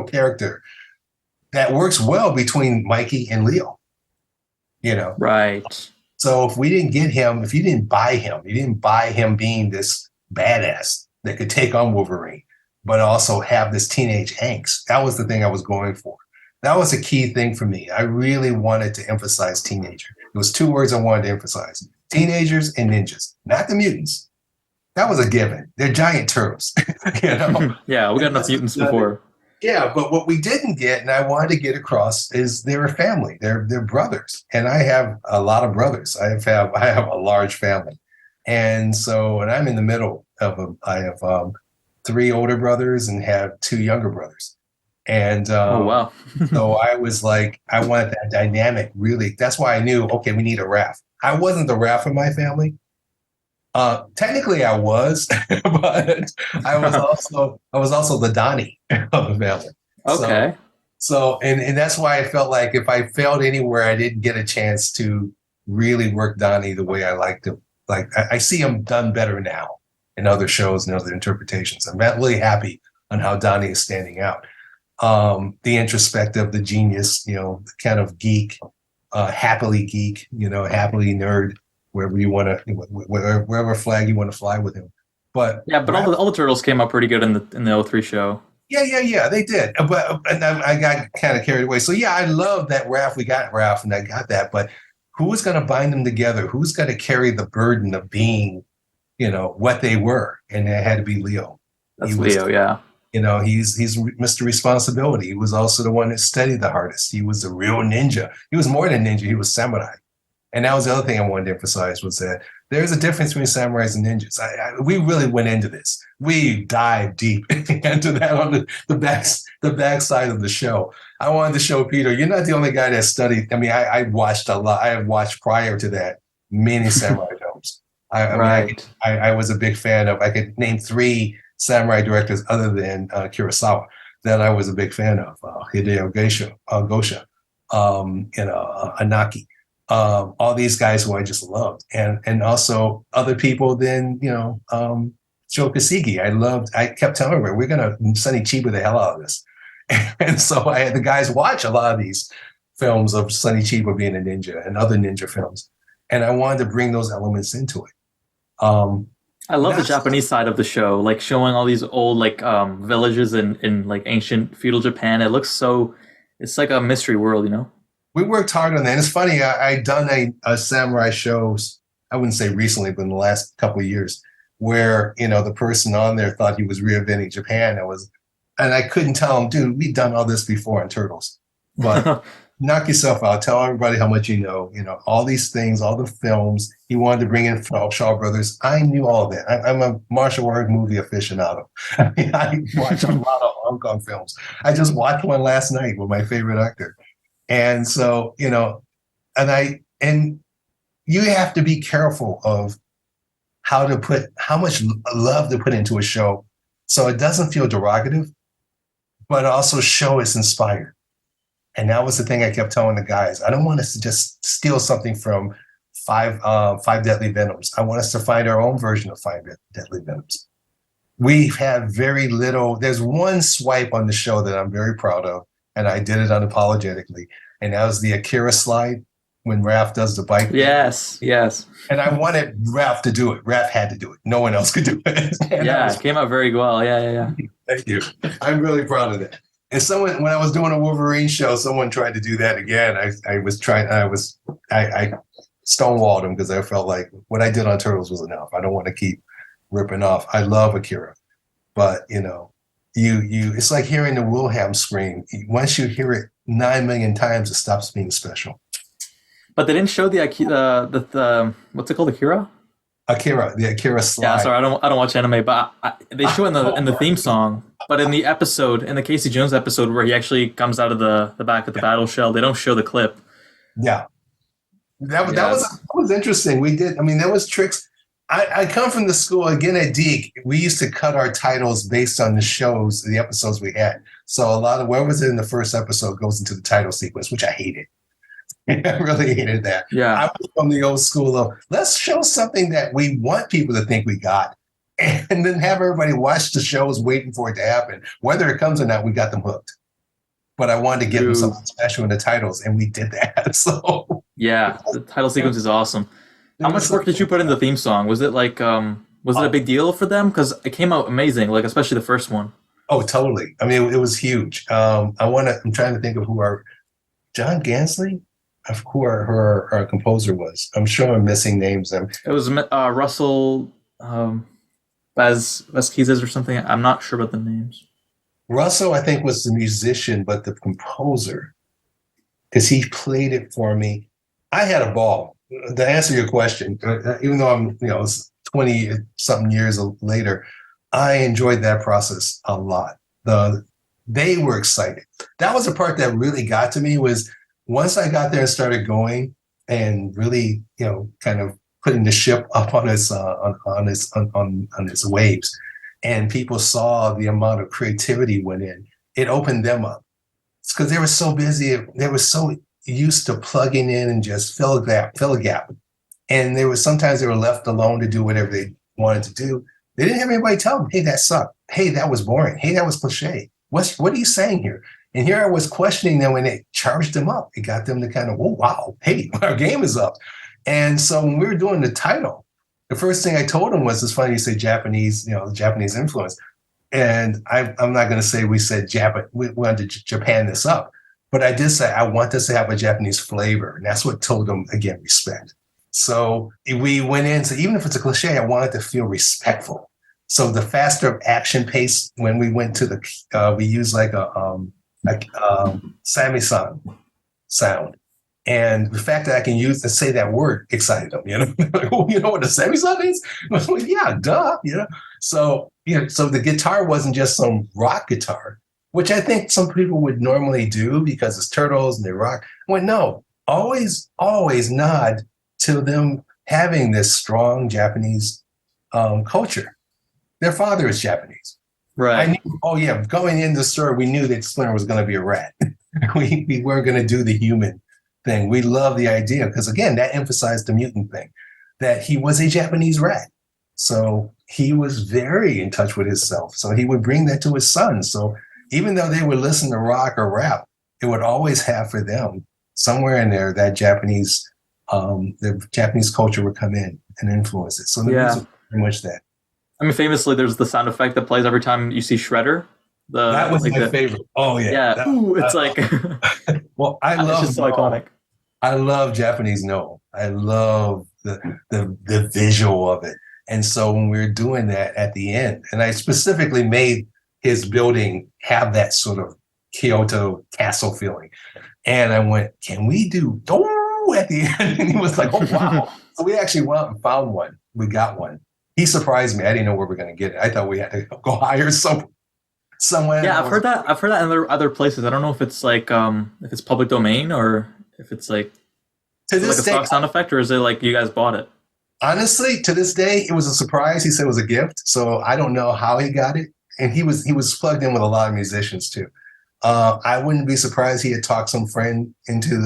character that works well between Mikey and Leo,
Right.
So if we didn't get him, if you didn't buy him being this badass that could take on Wolverine, but also have this teenage angst. That was the thing I was going for. That was a key thing for me. I really wanted to emphasize teenager. It was two words I wanted to emphasize: teenagers and ninjas, not the mutants. That was a given. They're giant turtles,
Yeah, we got enough mutants before.
Yeah, but what we didn't get, and I wanted to get across, is they're a family. They're brothers, and I have a lot of brothers. I have a large family, and I'm in the middle of them. I have 3 older brothers and have 2 younger brothers, and
Oh wow.
so I was like, I wanted that dynamic. Really, that's why I knew. Okay, we need a Raph. I wasn't the Raph of my family. Technically, I was, but I was also the Donnie of the family.
Okay.
And that's why I felt like if I failed anywhere, I didn't get a chance to really work Donnie the way I liked him. Like I see him done better now in other shows and other interpretations. I'm really happy on how Donnie is standing out. The introspective, the genius, the kind of geek, happily geek, happily nerd. Wherever you want to, wherever flag you want to fly with him, but
all the turtles came out pretty good in the '03 show.
Yeah, they did. But and I got kind of carried away. So yeah, I love that Raph. We got Raph, and I got that. But who's going to bind them together? Who's going to carry the burden of being, what they were? And it had to be Leo.
That's Leo, yeah.
He's Mr. Responsibility. He was also the one that studied the hardest. He was a real ninja. He was more than ninja. He was samurai. And that was the other thing I wanted to emphasize was that there's a difference between samurais and ninjas. We really went into this. We dived deep into that on the back side of the show. I wanted to show Peter, you're not the only guy that studied. I mean, I watched a lot. I have watched prior to that many samurai films. I was a big fan of. I could name 3 samurai directors other than Kurosawa that I was a big fan of. Hideo Gosha, Anaki. All these guys who I just loved, and also other people than Joe Kasigi. I kept telling her we're gonna Sonny Chiba the hell out of this, and so I had the guys watch a lot of these films of Sonny Chiba being a ninja and other ninja films, and I wanted to bring those elements into it.
I love the Japanese side of the show, like showing all these old villages in like ancient feudal Japan. It's like a mystery world,
We worked hard on that. And it's funny, I'd done a samurai shows, I wouldn't say recently, but in the last couple of years, where, the person on there thought he was reinventing Japan. And I couldn't tell him, dude, we've done all this before in Turtles. But knock yourself out. Tell everybody how much you know. All these things, all the films. He wanted to bring in Shaw Brothers. I knew all of that. I'm a martial art movie aficionado. I watch a lot of Hong Kong films. I just watched one last night with my favorite actor. And so, and you have to be careful of how much love to put into a show so it doesn't feel derogative, but also show it's inspired. And that was the thing I kept telling the guys. I don't want us to just steal something from Five Deadly Venoms. I want us to find our own version of Five Deadly Venoms. We've had very little. There's one swipe on the show that I'm very proud of, and I did it unapologetically. And that was the Akira slide when Raph does the bike.
Yes.
And I wanted Raph to do it. Raph had to do it. No one else could do it.
It came out very well. Yeah.
Thank you. I'm really proud of that. And when I was doing a Wolverine show, someone tried to do that again. I stonewalled him because I felt like what I did on Turtles was enough. I don't want to keep ripping off. I love Akira, but it's like hearing the Wilhelm scream. Once you hear it 9 million times, it stops being special.
But they didn't show the what's it called, Akira?
The Akira slide.
Yeah, sorry, I don't watch anime, but they show in the theme song. But in the Casey Jones episode where he actually comes out of the back of the battle shell, they don't show the clip.
Yeah, that was interesting. We did. I mean, there was tricks. I come from the school again at Deke. We used to cut our titles based on the episodes we had. So a lot of where was it in the first episode goes into the title sequence, which I hated. I really hated that.
Yeah.
I was from the old school of let's show something that we want people to think we got, and then have everybody watch the shows waiting for it to happen. Whether it comes or not, we got them hooked. But I wanted to give them something special in the titles, and we did that. So
yeah, the title sequence is awesome. How much work did you put in the theme song? Was it like was it a big deal for them? Because it came out amazing, like especially the first one.
Oh, totally. I mean, it was huge. I'm trying to think of who John Gansley, of who our composer was. I'm sure I'm missing names.
It was Russell Vasquez or something. I'm not sure about the names.
Russell, I think, was the musician, but the composer, because he played it for me. I had a ball. To answer your question, even though I'm 20 something years later, I enjoyed that process a lot. They were excited. That was the part that really got to me, was once I got there and started going and really, kind of putting the ship up on its waves, and people saw the amount of creativity went in. It opened them up. It's because they were so busy. They were so used to plugging in and just fill a gap. And sometimes they were left alone to do whatever they wanted to do. They didn't have anybody tell them, hey, that sucked. Hey, that was boring. Hey, that was cliche. What are you saying here? And here I was questioning them, and it charged them up. It got them to kind of, oh, wow, hey, our game is up. And so when we were doing the title, the first thing I told them was, it's funny you say Japanese, Japanese influence. And I'm not going to say we said we wanted to Japan this up, but I did say, I want this to have a Japanese flavor. And that's what told them, again, respect. So we went in, so even if it's a cliche, I wanted to feel respectful. So the faster action pace, when we went to we used like a samisen sound. And the fact that I can use to say that word excited them, like, oh, you know what a samisen is? I was like, yeah, duh, So, so the guitar wasn't just some rock guitar, which I think some people would normally do because it's Turtles and they rock. I went, no, always nod to them having this strong Japanese culture. Their father is Japanese.
Right.
I knew, going in the store, we knew that Splinter was going to be a rat. we weren't going to do the human thing. We love the idea because, again, that emphasized the mutant thing, that he was a Japanese rat. So he was very in touch with himself. So he would bring that to his son. So even though they would listen to rock or rap, it would always have for them somewhere in there that the Japanese culture would come in and influence it. So the music was pretty much that.
I mean, famously, there's the sound effect that plays every time you see Shredder.
That was my favorite. Oh yeah.
Yeah. It's like.
Well,
it's just so iconic.
I love Japanese No. I love the visual of it. And so when we were doing that at the end, and I specifically made his building have that sort of Kyoto castle feeling. And I went, can we do at the end? And he was like, oh, wow. So we actually went out and found one. We got one. He surprised me. I didn't know where we were going to get it. I thought we had to go hire somewhere.
Yeah, I've heard that in other places. I don't know if it's like if it's public domain or if it's like
to this
like a stock sound effect, or is it like you guys bought it?
Honestly, to this day, it was a surprise. He said it was a gift, so I don't know how he got it. And he was plugged in with a lot of musicians too. I wouldn't be surprised he had talked some friend into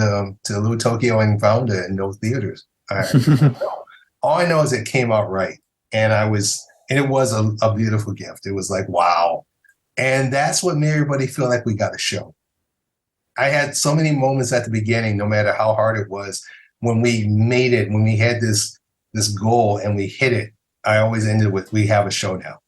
to Little Tokyo and found it in those theaters. All I know is it came out right, and it was a beautiful gift. It was like, wow. And that's what made everybody feel like we got a show. I had so many moments at the beginning, no matter how hard it was, when we made it, when we had this goal and we hit it, I always ended with, we have a show now.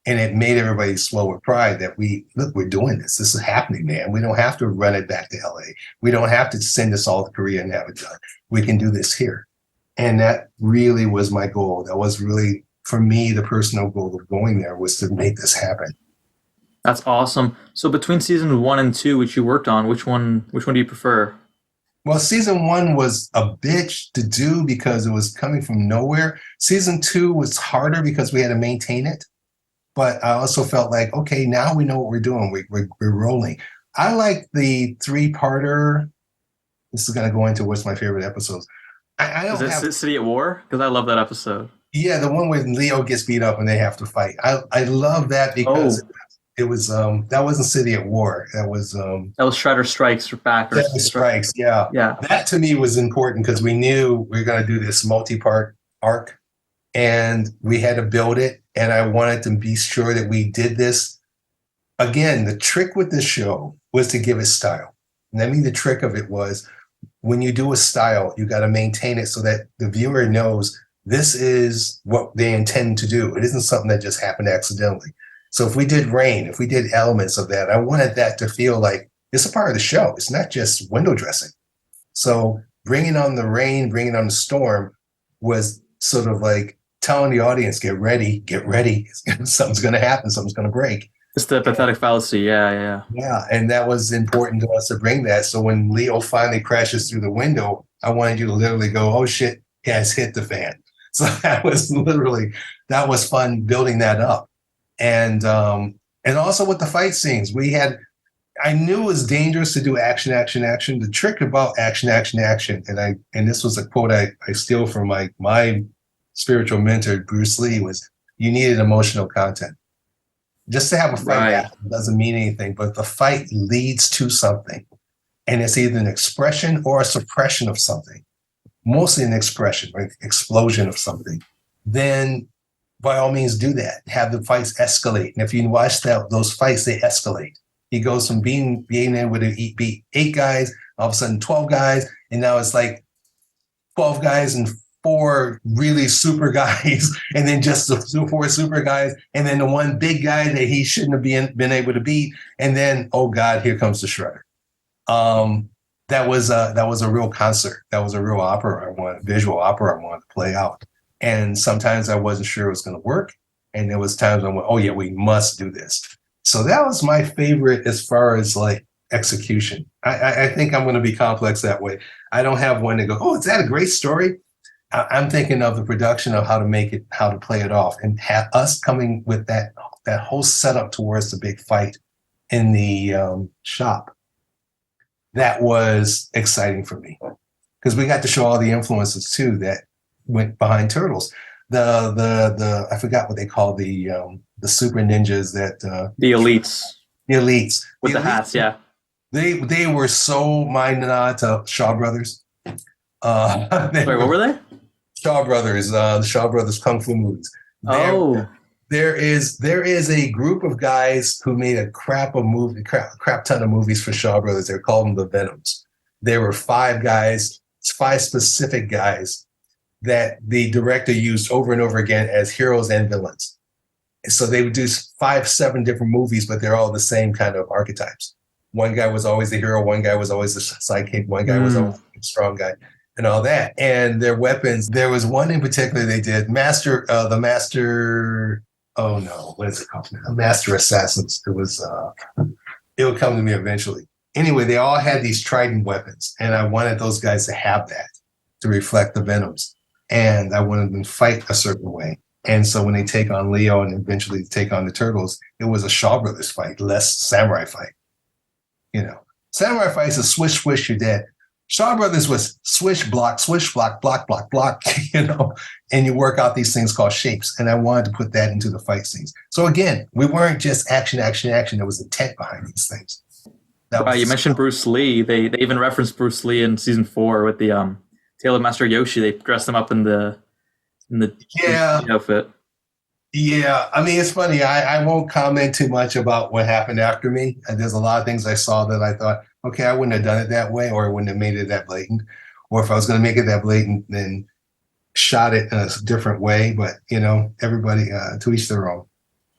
And it made everybody swell with pride that we're doing this. This is happening, man. We don't have to run it back to LA. We don't have to send this all to Korea and have it done. We can do this here. And that really was my goal. That was really, for me, the personal goal of going there was to make this happen.
That's awesome. So between season 1 and 2, which you worked on, which one do you prefer?
Well, season 1 was a bitch to do because it was coming from nowhere. Season 2 was harder because we had to maintain it. But I also felt like, okay, now we know what we're doing. We're rolling. I like the 3-parter. This is going to go into what's my favorite episodes. I don't
have City at War? Because I love that episode.
Yeah, the one where Leo gets beat up and they have to fight. I love that because It was that wasn't City at War. That was
Shredder Strikes Back. Or
Shredder Strikes. Yeah,
yeah.
That to me was important because we knew we were going to do this multi-part arc, and we had to build it. And I wanted to be sure that we did this. Again, the trick with this show was to give it style. And I mean, the trick of it was when you do a style, you got to maintain it so that the viewer knows this is what they intend to do. It isn't something that just happened accidentally. So if we did rain, if we did elements of that, I wanted that to feel like it's a part of the show. It's not just window dressing. So bringing on the rain, bringing on the storm was sort of like telling the audience, get ready. Something's going to happen. Something's going to break.
It's the pathetic fallacy. Yeah.
Yeah. And that was important to us to bring that. So when Leo finally crashes through the window, I wanted you to literally go, oh shit, he has hit the fan. So that was fun building that up. And also with the fight scenes, I knew it was dangerous to do action. The trick about action, and this was a quote I steal from my spiritual mentor, Bruce Lee, was you needed emotional content. Just to have a fight happen doesn't mean anything, but the fight leads to something. And it's either an expression or a suppression of something, mostly an expression, or explosion of something. Then by all means do that. Have the fights escalate. And if you watch those fights, they escalate. He goes from being able to beat 8 guys, all of a sudden 12 guys, and now it's like 12 guys and 4 really super guys, and then just the 4 super guys, and then the one big guy that he shouldn't have been able to beat, and then oh god, here comes the Shredder. That was a real concert. That was a real visual opera I wanted to play out. And sometimes I wasn't sure it was going to work, and there was times I went, oh yeah, we must do this. So that was my favorite as far as like execution. I think I'm going to be complex that way. I don't have one to go, oh, is that a great story? I'm thinking of the production of how to play it off, and have us coming with that whole setup towards the big fight in the shop. That was exciting for me because we got to show all the influences too that went behind Turtles. The I forgot what they call the super ninjas that
the elites.
The elites
with the hats, yeah.
They were so minded on to Shaw Brothers.
Wait, what were they?
Shaw Brothers, the Shaw Brothers Kung Fu movies. There is a group of guys who made a crap ton of movies for Shaw Brothers. They're called them the Venoms. There were 5 specific guys that the director used over and over again as heroes and villains. So they would do 5, 7 different movies, but they're all the same kind of archetypes. One guy was always the hero, one guy was always the sidekick, one guy was always the strong guy, and all that. And their weapons, there was one in particular they did, Master Assassins. It would come to me eventually. Anyway, they all had these trident weapons, and I wanted those guys to have that to reflect the Venoms. And I wanted them to fight a certain way. And so when they take on Leo and eventually take on the Turtles, it was a Shaw Brothers fight, less samurai fight. Samurai fights is swish, swish, you're dead. Shaw Brothers was swish, block, block, and you work out these things called shapes. And I wanted to put that into the fight scenes. So again, we weren't just action. There was intent behind these things.
You mentioned Bruce Lee. They even referenced Bruce Lee in season 4 with the Tale of Master Yoshi. They dressed him up in the outfit.
Yeah, I mean, it's funny. I won't comment too much about what happened after me. There's a lot of things I saw that I thought, okay, I wouldn't have done it that way, or I wouldn't have made it that blatant. Or if I was going to make it that blatant, then shot it in a different way. But, everybody to each their own.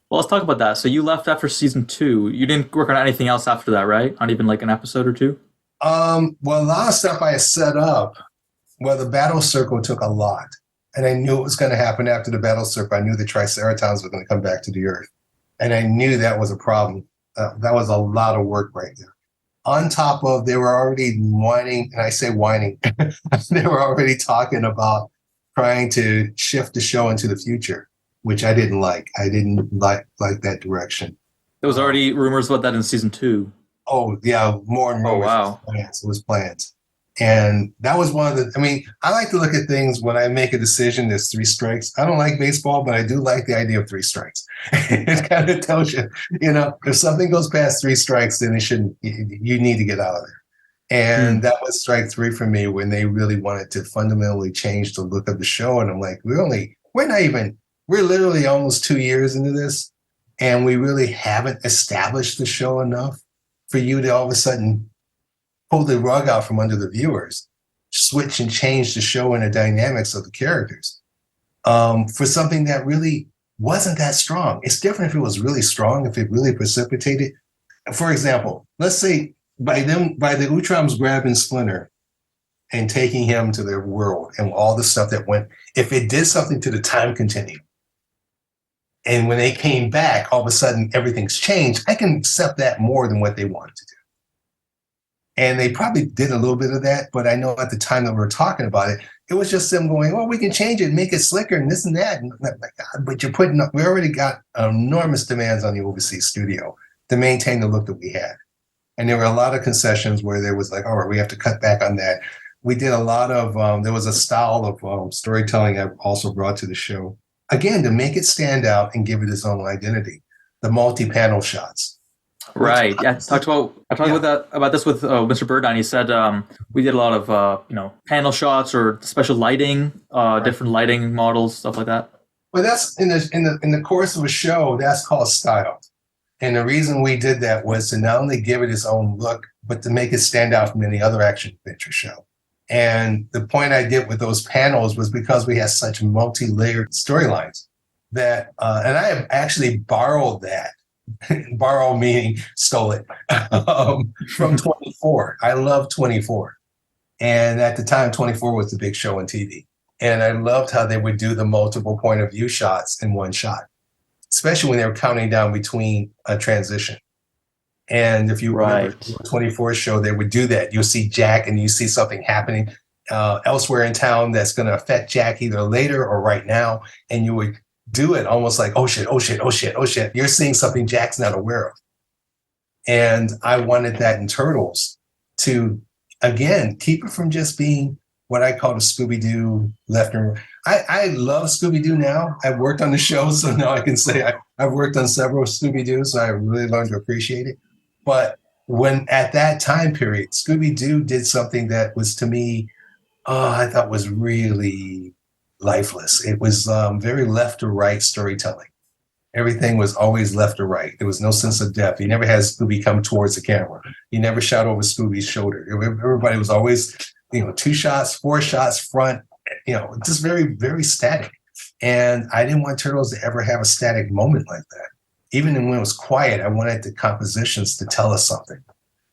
Well, let's talk about that. So you left after season 2. You didn't work on anything else after that, right? Not even like an episode or 2?
Well, a lot of stuff I had set up. Well, the battle circle took a lot. And I knew it was going to happen after the battle circle. I knew the Triceratons were going to come back to the Earth. And I knew that was a problem. That was a lot of work right there. On top of, they were already whining, and I say whining, they were already talking about trying to shift the show into the future, which I didn't like. I didn't like that direction.
There was already rumors about that in season 2.
Oh, yeah, more and more.
Oh, wow.
It was planned. And that was one of the, I mean, I like to look at things when I make a decision, there's 3 strikes. I don't like baseball, but I do like the idea of 3 strikes. It kind of tells you, if something goes past 3 strikes, then it shouldn't, you need to get out of there. And that was strike 3 for me when they really wanted to fundamentally change the look of the show. And I'm like, we're literally almost 2 years into this, and we really haven't established the show enough for you to all of a sudden pull the rug out from under the viewers, switch and change the show and the dynamics of the characters for something that really wasn't that strong. It's different if it was really strong, if it really precipitated. For example, let's say by the Utroms grabbing Splinter and taking him to their world and all the stuff that went, if it did something to the time continuum, and when they came back, all of a sudden everything's changed, I can accept that more than what they wanted to do. And they probably did a little bit of that, but I know at the time that we were talking about it, it was just them going, well, we can change it, make it slicker and this and that. And but we already got enormous demands on the overseas studio to maintain the look that we had. And there were a lot of concessions where there was like, all right, we have to cut back on that. We did a lot of, there was a style of storytelling I also brought to the show. Again, to make it stand out and give it its own identity. The multi-panel shots.
Right. Yeah. I talked about this with Mr. Burdine. He said we did a lot of panel shots or special lighting, different lighting models, stuff like that.
Well, that's in the course of a show. That's called style. And the reason we did that was to not only give it its own look, but to make it stand out from any other action adventure show. And the point I did with those panels was because we had such multi-layered storylines that, and I have actually borrowed that. Borrow meaning stole it from 24. I love 24. And at the time, 24 was the big show on TV. And I loved how they would do the multiple point of view shots in one shot, especially when they were counting down between a transition. And if you remember the 24 show, they would do that. You'll see Jack and you see something happening elsewhere in town that's going to affect Jack either later or right now. And you would do it almost like, oh shit, oh shit, oh shit, oh shit. You're seeing something Jack's not aware of. And I wanted that in Turtles to, again, keep it from just being what I call the Scooby-Doo left and right. I love Scooby-Doo now. I've worked on the show, so now I can say I've worked on several Scooby-Doos, so I really learned to appreciate it. But when at that time period, Scooby-Doo did something that was, to me, I thought was really lifeless. It was very left to right storytelling. Everything was always left to right. There was no sense of depth. You never had Scooby come towards the camera. You never shot over Scooby's shoulder. Everybody was always, 2 shots, 4 shots front, just very, very static. And I didn't want Turtles to ever have a static moment like that. Even when it was quiet, I wanted the compositions to tell us something.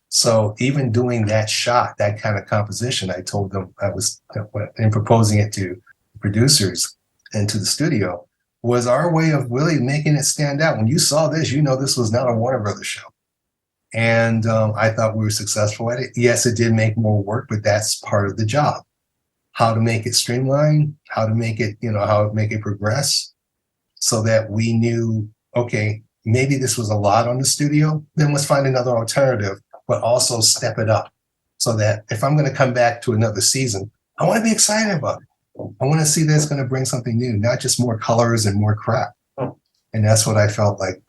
So even doing that shot, that kind of composition, I told them I was, in proposing it to producers and to the studio, was our way of really making it stand out. When you saw this, this was not a Warner Brothers show. And I thought we were successful at it. Yes, it did make more work, but that's part of the job. How to make it streamlined, how to make it, how to make it progress so that we knew, okay, maybe this was a lot on the studio, then let's find another alternative, but also step it up so that if I'm going to come back to another season, I want to be excited about it. I want to see that it's going to bring something new, not just more colors and more crap. And that's what I felt like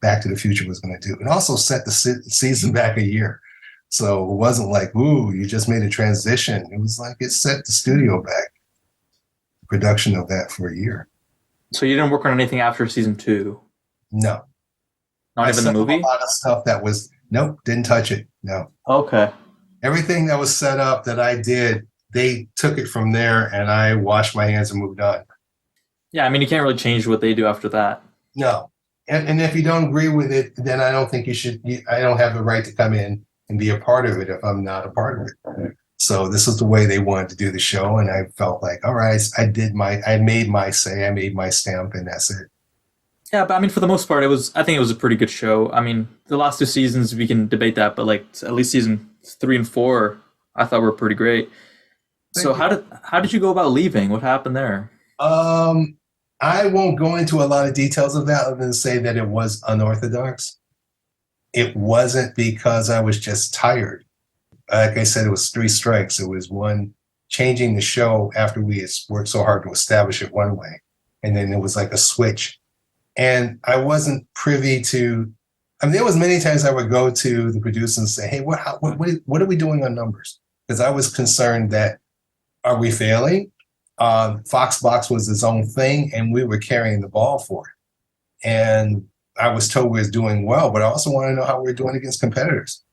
Back to the Future was going to do. And also set the season back a year. So it wasn't like, ooh, you just made a transition. It was like it set the studio back. Production of that for a year.
So you didn't work on anything after season 2?
No.
Not even the movie?
A lot of stuff that was, nope, didn't touch it. No.
Okay.
Everything that was set up that I did, they took it from there and I washed my hands and moved on.
Yeah, I mean, you can't really change what they do after that.
No. And if you don't agree with it, then I don't think you should, I don't have the right to come in and be a part of it if I'm not a part of it. So this is the way they wanted to do the show. And I felt like, all right, I made my say, I made my stamp, and that's it.
Yeah, but I mean, for the most part, I think it was a pretty good show. I mean, the last 2 seasons, we can debate that, but like at least season 3 and 4, I thought were pretty great. So how did you go about leaving? What happened there?
I won't go into a lot of details of that other than say that it was unorthodox. It wasn't because I was just tired. like I said, it was three strikes. It was one, changing the show after we had worked so hard to establish it one way. And then it was like a switch. And I wasn't privy to, I mean, there was many times I would go to the producer and say, hey, what are we doing on numbers? Because I was concerned that, are we failing? Foxbox was its own thing, and we were carrying the ball for it. And I was told we was doing well, but I also want to know how we're doing against competitors.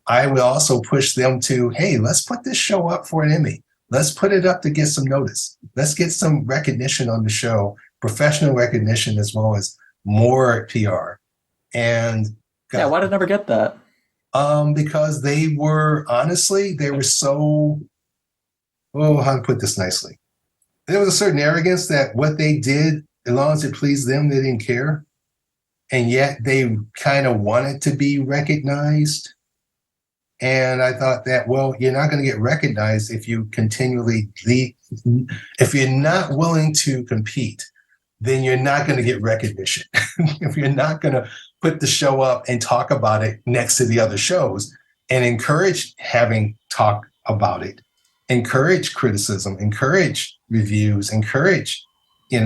I would also push them to, hey, let's put this show up for an Emmy. Let's put it up to get some notice. Let's get some recognition on the show, professional recognition, as well as more PR. And
yeah, why did I never get that?
Because they were, honestly, they were so, how to put this nicely? There was a certain arrogance that what they did, as long as it pleased them, they didn't care. And yet they kind of wanted to be recognized. And I thought that, well, you're not going to get recognized if you continually if you're not willing to compete, then you're not going to get recognition. If you're not going to put the show up and talk about it next to the other shows and encourage having talk about it, encourage criticism, encourage reviews, encourage, PR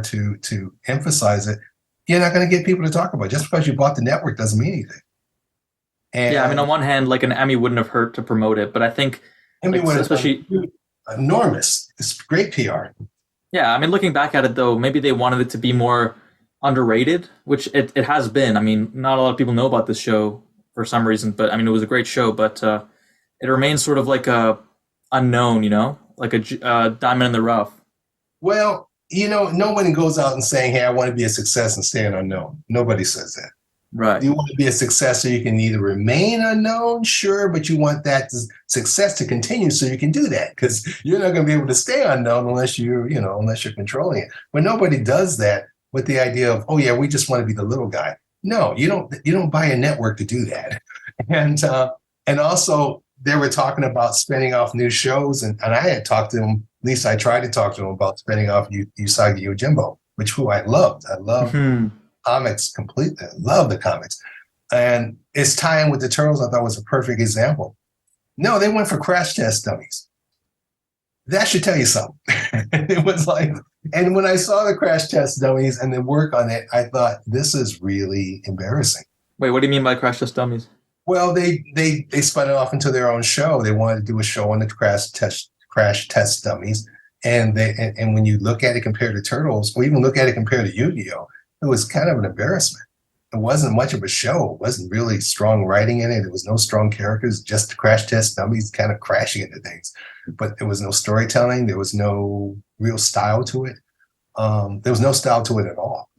to emphasize it, you're not going to get people to talk about it. Just because you bought the network doesn't mean anything. And
yeah, I mean, on one hand, like an Emmy wouldn't have hurt to promote it, but I think,
Emmy
like, especially
enormous. It's great PR.
Yeah, I mean, looking back at it though, maybe they wanted it to be more underrated, which it has been. I mean, not a lot of people know about this show for some reason, but I mean, it was a great show, but it remains sort of like a unknown, like a diamond in the rough.
Well, no one goes out and saying, hey, I want to be a success and stay an unknown. Nobody says that.
Right.
You want to be a success so you can either remain unknown, sure, but you want that success to continue so you can do that, because you're not going to be able to stay unknown unless you're controlling it. But nobody does that with the idea of, oh yeah, we just want to be the little guy. No, you don't buy a network to do that. And also they were talking about spinning off new shows, and I had talked to them. At least I tried to talk to them about spinning off Usagi Yojimbo, who I loved. I loved. Mm-hmm. Comics completely. I love the comics. And its tie-in with the Turtles, I thought, was a perfect example. No, they went for crash test dummies. That should tell you something. It was like, and when I saw the crash test dummies and the work on it, I thought, this is really embarrassing.
Wait, what do you mean by crash test dummies?
Well, they spun it off into their own show. They wanted to do a show on the crash test dummies. And when you look at it compared to Turtles, or even look at it compared to Yu-Gi-Oh!, it was kind of an embarrassment. It wasn't much of a show. It wasn't really strong writing in it. There was no strong characters, just the crash test dummies kind of crashing into things. But there was no storytelling. There was no real style to it. There was no style to it at all.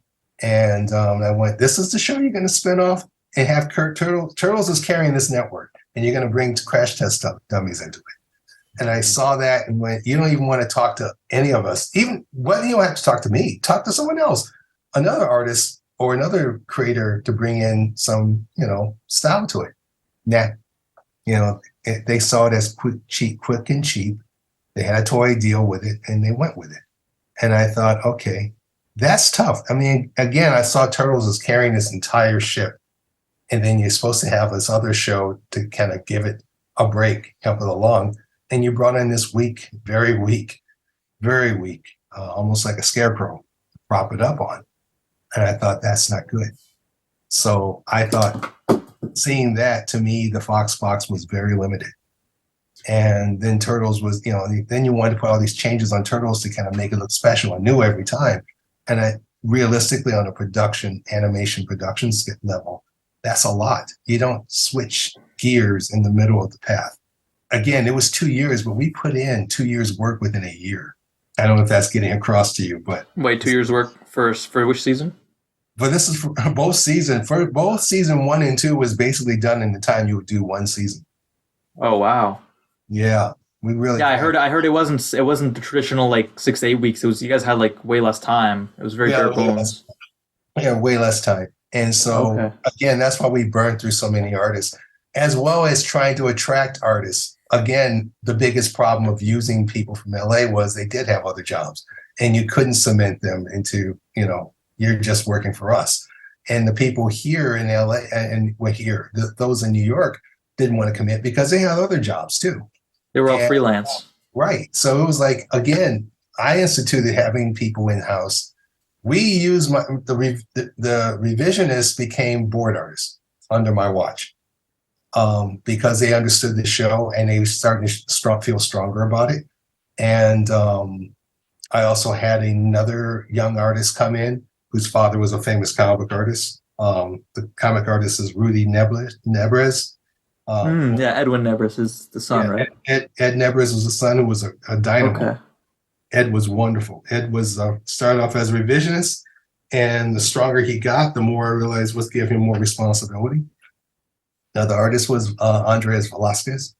And I went, this is the show you're going to spin off and have Turtles is carrying this network, and you're going to bring crash test dummies into it. And I saw that and went, you don't even want to talk to any of us. Even whether you don't have to talk to me, talk to someone else. Another artist or another creator to bring in some, style to it. That, they saw it as quick and cheap. They had a toy deal with it, and they went with it. And I thought, okay, that's tough. I mean, again, I saw Turtles as carrying this entire ship, and then you're supposed to have this other show to kind of give it a break, help it along. And you brought in this very weak, almost like a scarecrow to prop it up on. And I thought, that's not good. So I thought, seeing that, to me, the Fox box was very limited. And then Turtles was, then you wanted to put all these changes on Turtles to kind of make it look special and new every time. And realistically, on a animation production level, that's a lot. You don't switch gears in the middle of the path. Again, it was 2 years, but we put in 2 years work within a year. I don't know if that's getting across to you, but
wait, 2 years work for which season?
But this is for both seasons. For both season 1 and 2 was basically done in the time you would do one season.
Oh wow!
Yeah, we really.
Yeah, I heard it wasn't the traditional like 6 to 8 weeks. It was, you guys had like way less time. It was very bare bones.
Way less time. And so again, that's why we burned through so many artists, as well as trying to attract artists. Again, the biggest problem of using people from LA was they did have other jobs, and you couldn't cement them into, you're just working for us. And the people here in LA and well, here, those in New York didn't want to commit because they had other jobs too.
They were all
And,
freelance.
right. So it was like, again, I instituted having people in house. We used the revisionists became board artists under my watch because they understood the show and they were starting to feel stronger about it. And I also had another young artist come in whose father was a famous comic book artist. The comic artist is Rudy Nebres.
Yeah, Edwin Nebres is the son, right?
Ed Nebres was the son who was a dynamo.
Okay.
Ed was wonderful. Ed was started off as a revisionist, and the stronger he got, the more I realized was give him more responsibility. Now the artist was Andres Velasquez.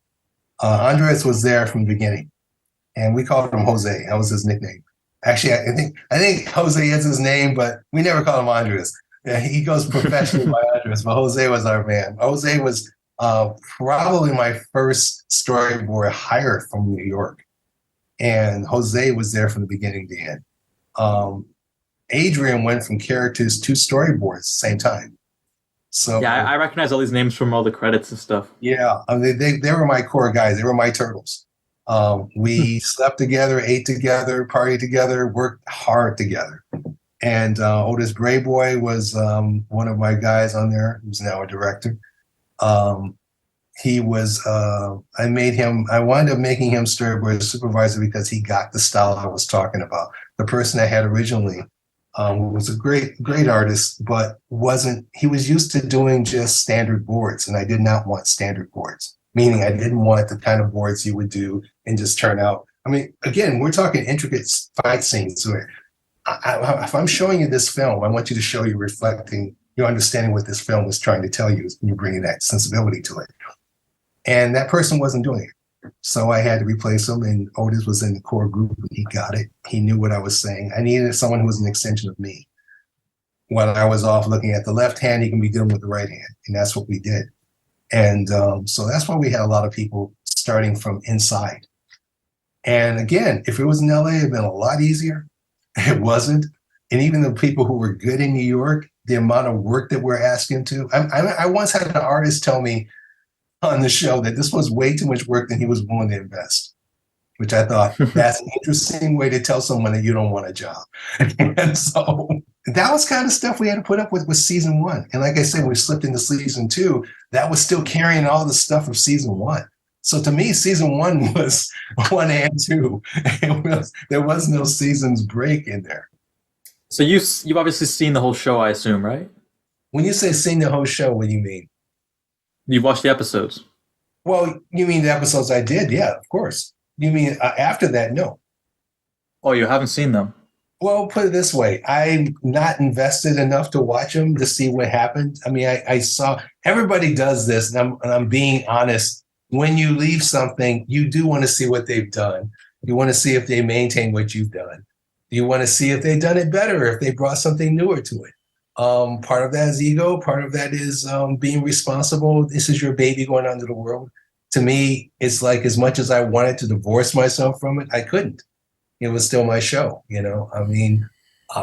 Andres was there from the beginning, and we called him Jose. That was his nickname. Actually, I think Jose is his name, but we never called him Andres. Yeah, he goes professionally by Andres, but Jose was our man. Jose was probably my first storyboard hire from New York. And Jose was there from the beginning to the end. Adrian went from characters to storyboards at the same time. So
yeah, I recognize all these names from all the credits and stuff.
Yeah, I mean, they were my core guys. They were my turtles. We slept together, ate together, partied together, worked hard together. And Otis Grayboy was one of my guys on there, who's now a director. He was, I wound up making him storyboard supervisor because he got the style I was talking about. The person I had originally was a great artist, but he was used to doing just standard boards, and I did not want standard boards, meaning I didn't want the kind of boards you would do and just turn out. I mean, again, we're talking intricate fight scenes where if I'm showing you this film, I want you to show you reflecting your understanding what this film was trying to tell you, and you're bringing that sensibility to it. And that person wasn't doing it. So I had to replace him, and Otis was in the core group, and he got it. He knew what I was saying. I needed someone who was an extension of me. While I was off looking at the left hand, he can be dealing with the right hand. And that's what we did. And so that's why we had a lot of people starting from inside. And again, if it was in LA, it'd been a lot easier. It wasn't. And even the people who were good in New York, the amount of work that we're asking to. I once had an artist tell me on the show that this was way too much work than he was willing to invest, which I thought that's an interesting way to tell someone that you don't want a job. And so that was kind of stuff we had to put up with season one. And like I said, we slipped into season two, that was still carrying all the stuff of season one. So to me, season one was 1 and 2. There was no seasons break in there.
So you've obviously seen the whole show, I assume, right?
When you say seen the whole show, what do you mean?
You've watched the episodes.
Well, you mean the episodes I did? Yeah, of course. You mean after that? No.
Oh, you haven't seen them?
Well, put it this way. I'm not invested enough to watch them to see what happened. I mean, I saw everybody does this, and I'm being honest. When you leave something, you do want to see what they've done. You want to see if they maintain what you've done. You want to see if they've done it better, if they brought something newer to it. Part of that is ego. Part of that is being responsible. This is your baby going onto the world. To me, it's like as much as I wanted to divorce myself from it, I couldn't. It was still my show, you know? I mean,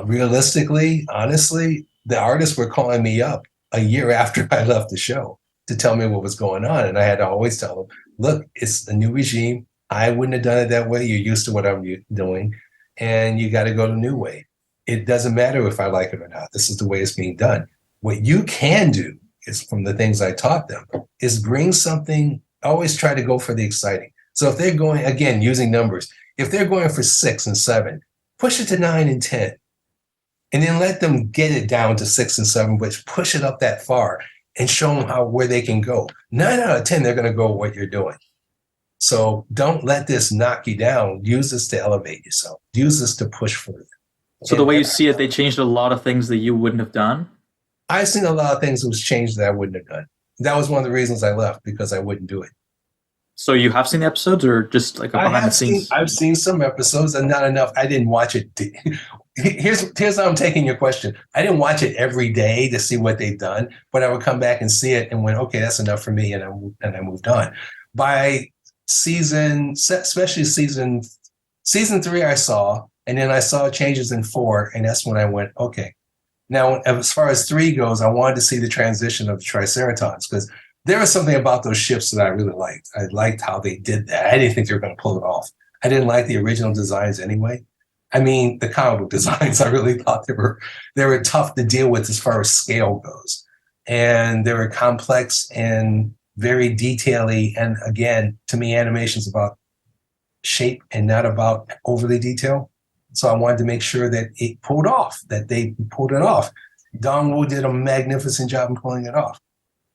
realistically, honestly, the artists were calling me up a year after I left the show to tell me what was going on. And I had to always tell them, look, it's a new regime. I wouldn't have done it that way. You're used to what I'm doing, and you got to go the new way. It doesn't matter if I like it or not. This is the way it's being done. What you can do is, from the things I taught them, is bring something, always try to go for the exciting. So if they're going, again, using numbers, if they're going for 6 and 7, push it to 9 and 10. And then let them get it down to 6 and 7, but push it up that far and show them where they can go. 9 out of 10, they're going to go what you're doing. So don't let this knock you down. Use this to elevate yourself. Use this to push further.
So the way you see it, they changed a lot of things that you wouldn't have done?
I've seen a lot of things that was changed that I wouldn't have done. That was one of the reasons I left, because I wouldn't do it.
So you have seen the episodes, or just like a behind the scenes?
I've seen some episodes and not enough. I didn't watch it. Here's how I'm taking your question. I didn't watch it every day to see what they've done, but I would come back and see it and went, okay, that's enough for me. And I moved on. By season, especially season 3, I saw, and then I saw changes in 4. And that's when I went, okay, Now, as far as 3 goes, I wanted to see the transition of the Triceratons because there was something about those ships that I really liked. I liked how they did that. I didn't think they were going to pull it off. I didn't like the original designs anyway. I mean, the comic book designs, I really thought they were tough to deal with as far as scale goes. And they were complex and very detail-y. And again, to me, animation is about shape and not about overly detail. So I wanted to make sure that they pulled it off. Dong Wu did a magnificent job in pulling it off.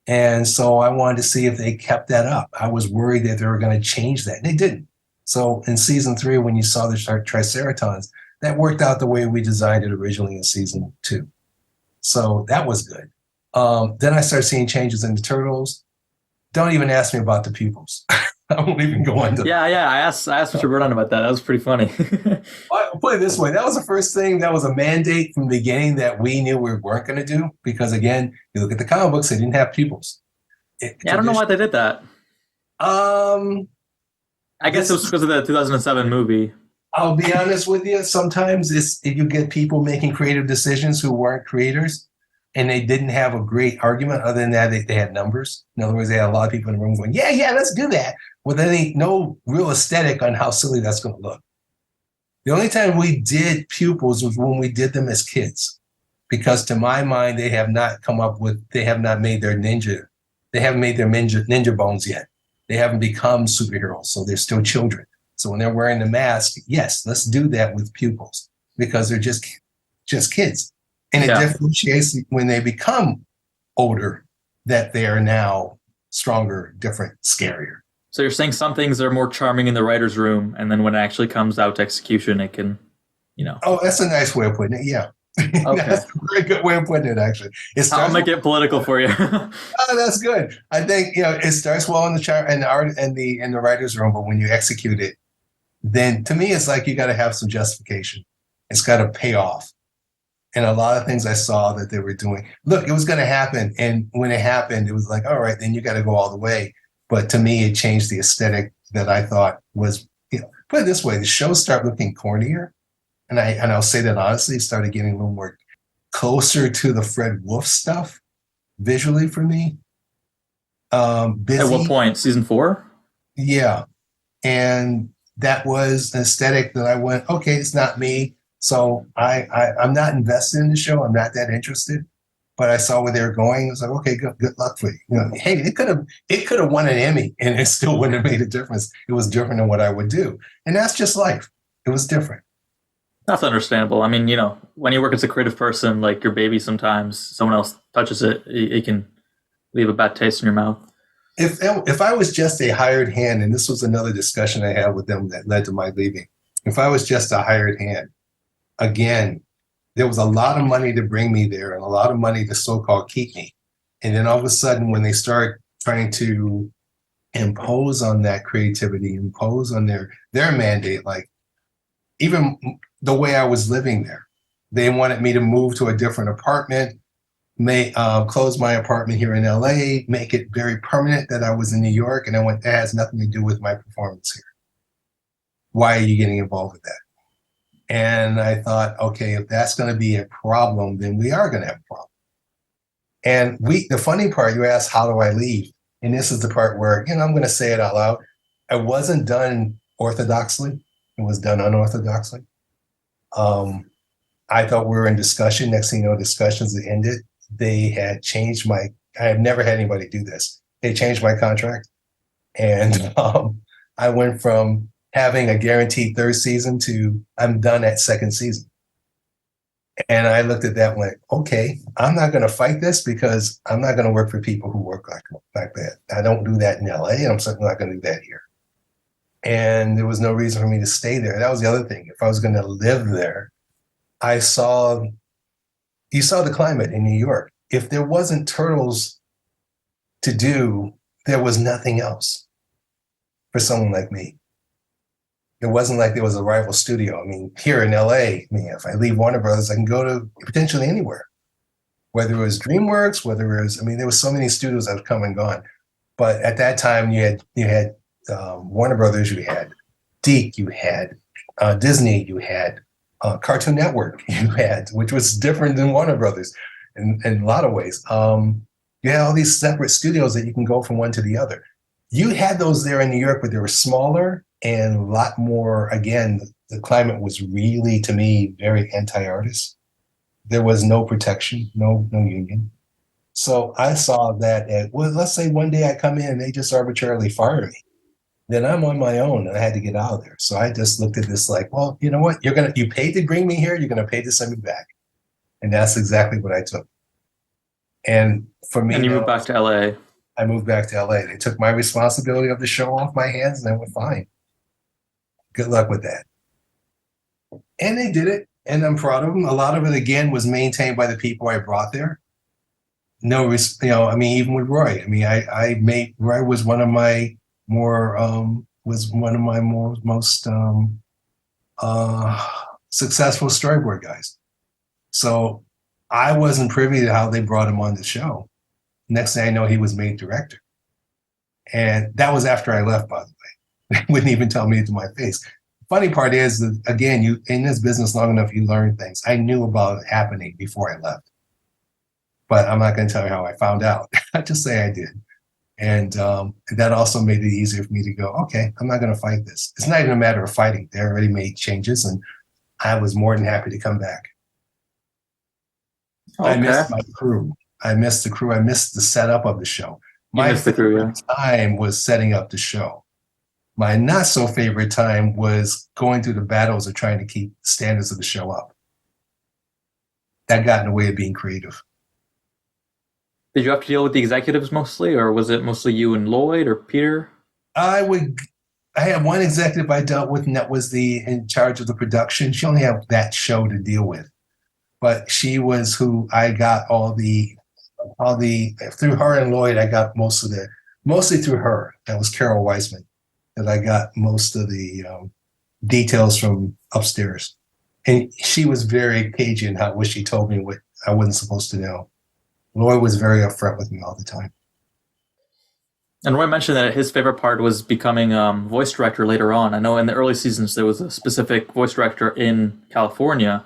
And so I wanted to see if they kept that up. I was worried that they were going to change that. And they didn't. So in season 3, when you saw the Triceratons, that worked out the way we designed it originally in season 2. So that was good. Then I started seeing changes in the Turtles. Don't even ask me about the Pupils. I won't even go into
Yeah. I asked Mr. Burnham about that. That was pretty funny.
I'll put it this way. That was the first thing. That was a mandate from the beginning that we knew we weren't going to do. Because again, you look at the comic books, they didn't have Pupils.
I don't know why they did that. I guess it was because of the 2007 movie.
I'll be honest with you. Sometimes you get people making creative decisions who weren't creators, and they didn't have a great argument. Other than that, they had numbers. In other words, they had a lot of people in the room going, yeah, let's do that. Well, then ain't no real aesthetic on how silly that's going to look. The only time we did Pupils was when we did them as kids, because to my mind, they have not made their ninja bones yet. They haven't become superheroes, so they're still children. So when they're wearing the mask, yes, let's do that with Pupils because they're just kids. And it differentiates when they become older that they are now stronger, different, scarier.
So you're saying some things are more charming in the writer's room, and then when it actually comes out to execution, it can,
Oh, that's a nice way of putting it, yeah.
Okay.
That's a very good way of putting it, actually.
I'll make it political for you.
Oh, that's good. I think, it starts well in the chart and the art and in the writer's room, but when you execute it, then to me, it's like you got to have some justification. It's got to pay off. And a lot of things I saw that they were doing, look, it was going to happen. And when it happened, it was like, all right, then you got to go all the way. But to me, it changed the aesthetic that I thought was, put it this way, the shows start looking cornier. And I'll say that honestly, it started getting a little more closer to the Fred Wolf stuff visually for me. Busy.
At what point? Season 4?
Yeah. And that was an aesthetic that I went, okay, it's not me. So I'm not invested in the show. I'm not that interested. But I saw where they were going. I was like, okay, good luck for you. Hey, it could have won an Emmy and it still wouldn't have made a difference. It was different than what I would do. And that's just life. It was different.
That's understandable. I mean, when you work as a creative person, like your baby, sometimes someone else touches it, it can leave a bad taste in your mouth.
If I was just a hired hand, and this was another discussion I had with them that led to my leaving, if I was just a hired hand, again, there was a lot of money to bring me there and a lot of money to so-called keep me. And then all of a sudden, when they start trying to impose on that creativity, impose on their mandate, like even the way I was living there, they wanted me to move to a different apartment, close my apartment here in LA, make it very permanent that I was in New York. And I went, that has nothing to do with my performance here. Why are you getting involved with that? And I thought, okay, if that's going to be a problem, then we are going to have a problem. And the funny part, you asked, how do I leave? And this is the part where, I'm going to say it out loud. It wasn't done orthodoxly. It was done unorthodoxly. I thought we were in discussion. Next thing you know, discussions that ended. They had changed I have never had anybody do this. They changed my contract. And I went from having a guaranteed 3rd season to I'm done at 2nd season. And I looked at that and went, okay, I'm not going to fight this because I'm not going to work for people who work like that. I don't do that in LA, and I'm certainly not going to do that here. And there was no reason for me to stay there. That was the other thing. If I was going to live there, you saw the climate in New York. If there wasn't Turtles to do, there was nothing else for someone like me. It wasn't like there was a rival studio. I mean, here in LA, if I leave Warner Brothers, I can go to potentially anywhere. Whether it was DreamWorks, there was so many studios that have come and gone. But at that time, you had Warner Brothers, you had Deke, you had Disney, you had Cartoon Network you had, which was different than Warner Brothers in a lot of ways. You had all these separate studios that you can go from one to the other. You had those there in New York, but they were smaller and a lot more, again, the climate was really, to me, very anti-artist. There was no protection, no union. So I saw that well, let's say one day I come in and they just arbitrarily fire me. Then I'm on my own and I had to get out of there. So I just looked at this like, well, you know what? You paid to bring me here, you're gonna pay to send me back. And that's exactly what I took. And for me,
And you moved back to LA.
I moved back to LA. They took my responsibility of the show off my hands and I went, fine. Good luck with that. And they did it. And I'm proud of them. A lot of it, again, was maintained by the people I brought there. No, I mean, even with Roy. I mean, I made Roy was one of my most successful storyboard guys. So I wasn't privy to how they brought him on the show. Next thing I know, he was made director. And that was after I left, by the way. They wouldn't even tell me to my face. Funny part is that, again, you in this business long enough, you learn things. I knew about it happening before I left. But I'm not going to tell you how I found out. I just say I did. And that also made it easier for me to go, okay, I'm not going to fight this. It's not even a matter of fighting. They already made changes, and I was more than happy to come back. Okay. I missed my crew. I missed the crew. I missed the setup of the show. My favorite time was setting up the show. My not so favorite time was going through the battles of trying to keep the standards of the show up. That got in the way of being creative.
Did you have to deal with the executives mostly, or was it mostly you and Lloyd or Peter?
I had one executive I dealt with, and that was in charge of the production. She only had that show to deal with. But she was who I got through her and Lloyd, I got mostly through her. That was Carol Weisman, that I got most of the details from upstairs. And she was very cagey in what she told me what I wasn't supposed to know. Lloyd was very upfront with me all the time.
And Roy mentioned that his favorite part was becoming voice director later on. I know in the early seasons there was a specific voice director in California.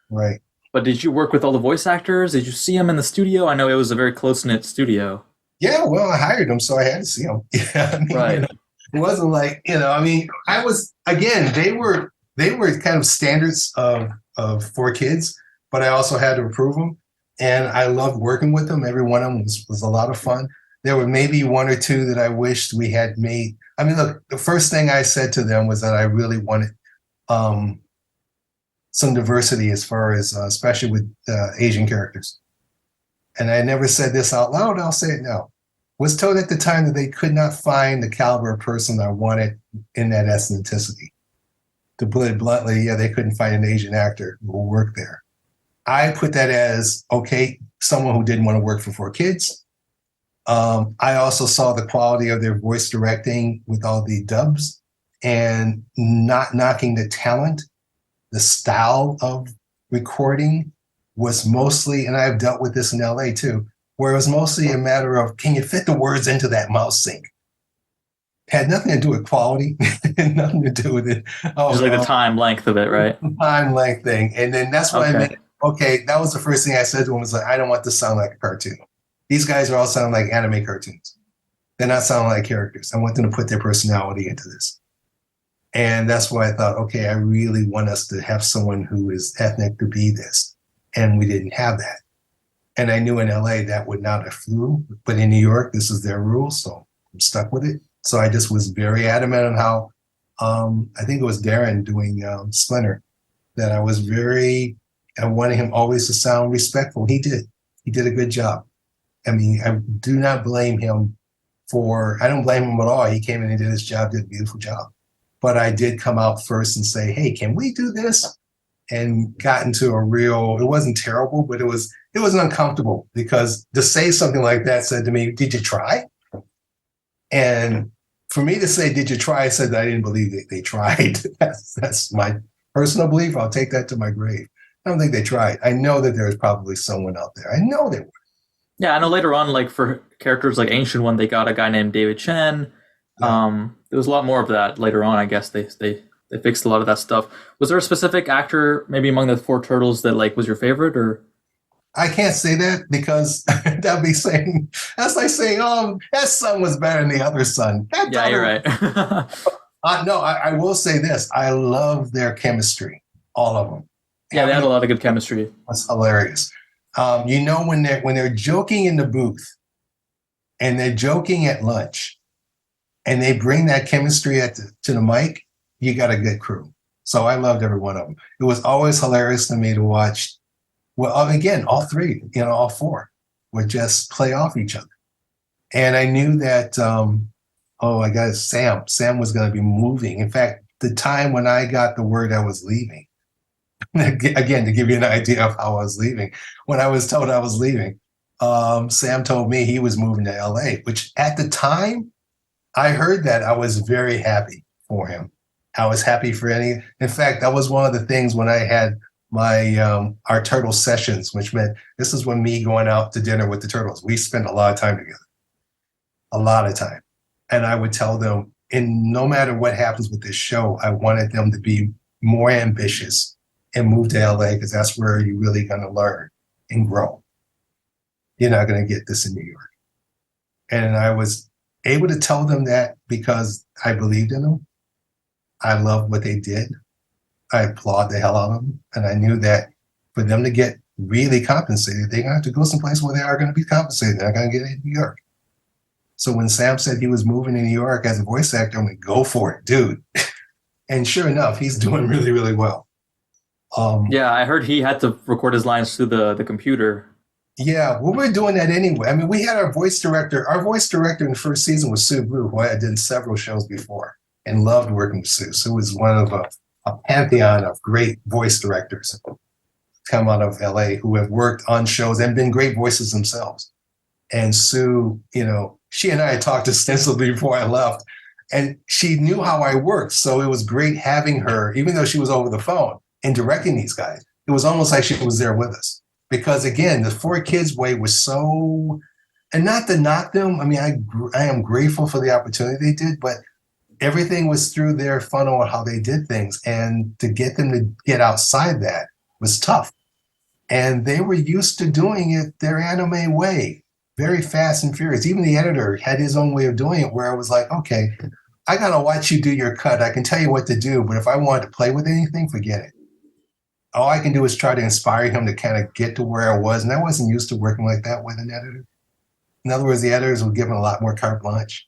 Right.
But did you work with all the voice actors? Did you see them in the studio? I know it was a very close-knit studio.
Yeah, well, I hired them, so I had to see them. Yeah, I mean,
right.
It wasn't like, I mean, I was, again, they were kind of standards of for kids, but I also had to approve them. And I loved working with them. Every one of them was a lot of fun. There were maybe one or two that I wished we had made. I mean, look, the first thing I said to them was that I really wanted some diversity as far as, especially with Asian characters. And I never said this out loud. I'll say it now. Was told at the time that they could not find the caliber of person I wanted in that ethnicity. To put it bluntly, yeah, they couldn't find an Asian actor who will work there. I put that as, okay, someone who didn't want to work for 4Kids. I also saw the quality of their voice directing with all the dubs and not knocking the talent. The style of recording was mostly, and I've dealt with this in LA too, where it was mostly a matter of, can you fit the words into that mouse sync? Had nothing to do with quality, nothing to do with it.
Just like the time length of it, right?
The time length thing. And then that's what I meant. Okay, that was the first thing I said to him was like, I don't want this to sound like a cartoon. These guys are all sounding like anime cartoons. They're not sounding like characters. I want them to put their personality into this. And that's why I thought, okay, I really want us to have someone who is ethnic to be this. And we didn't have that. And I knew in LA that would not have flew, but in New York, this is their rule, so I'm stuck with it. So I just was very adamant on how, I think it was Darren doing Splinter, that I wanted him always to sound respectful. He did a good job. I mean, I do not blame him I don't blame him at all. He came in and did his job, did a beautiful job. But I did come out first and say, hey, can we do this? And got into it wasn't terrible, but it was uncomfortable because to say something like that said to me, did you try? And for me to say, did you try? I said that I didn't believe they tried. That's my personal belief. I'll take that to my grave. I don't think they tried. I know that there was probably someone out there. I know they were.
Yeah, I know later on, like for characters like Ancient One, they got a guy named David Chen. Yeah. There was a lot more of that later on. I guess they They fixed a lot of that stuff. Was there a specific actor, maybe among the four turtles, that like was your favorite, or?
I can't say that because that'd be saying that's like saying, "Oh, that son was better than the other son." That
Yeah, you're right.
no, I will say this: I love their chemistry, all of them.
Yeah, they had
Having
a lot of good chemistry.
was hilarious. When they're joking in the booth and they're joking at lunch, and they bring that chemistry to the mic, you got a good crew. So I loved every one of them. It was always hilarious to me to watch. Well, again, all three, all four would just play off each other. And I knew that, I got Sam. Sam was going to be moving. In fact, the time when I got the word I was leaving, again, to give you an idea of how I was leaving, when I was told I was leaving, Sam told me he was moving to LA, which at the time I heard that, I was very happy for him. I was happy for in fact, that was one of the things when I had my our turtle sessions, which meant this is when me going out to dinner with the turtles. We spent a lot of time together, a lot of time. And I would tell them, and no matter what happens with this show, I wanted them to be more ambitious and move to LA, because that's where you're really going to learn and grow. You're not going to get this in New York. And I was able to tell them that because I believed in them. I loved what they did. I applaud the hell out of them. And I knew that for them to get really compensated, they're going to have to go someplace where they are going to be compensated. They're not going to get it in New York. So when Sam said he was moving to New York as a voice actor, I'm like, go for it, dude. And sure enough, he's doing really, really well.
Yeah, I heard he had to record his lines through the computer.
Yeah, well, we're doing that anyway. I mean, we had our voice director. Our voice director in the first season was Sue Blue, who I had done several shows before and loved working with Sue. Sue was one of a pantheon of great voice directors come out of LA who have worked on shows and been great voices themselves. And Sue, she and I had talked extensively before I left, and she knew how I worked. So it was great having her, even though she was over the phone and directing these guys. It was almost like she was there with us. Because again, the Four Kids way was so, and not to knock them. I mean, I am grateful for the opportunity they did, but everything was through their funnel of how they did things. And to get them to get outside that was tough. And they were used to doing it their anime way, very fast and furious. Even the editor had his own way of doing it, where I was like, okay, I got to watch you do your cut. I can tell you what to do, but if I wanted to play with anything, forget it. All I can do is try to inspire him to kind of get to where I was. And I wasn't used to working like that with an editor. In other words, the editors were given a lot more carte blanche.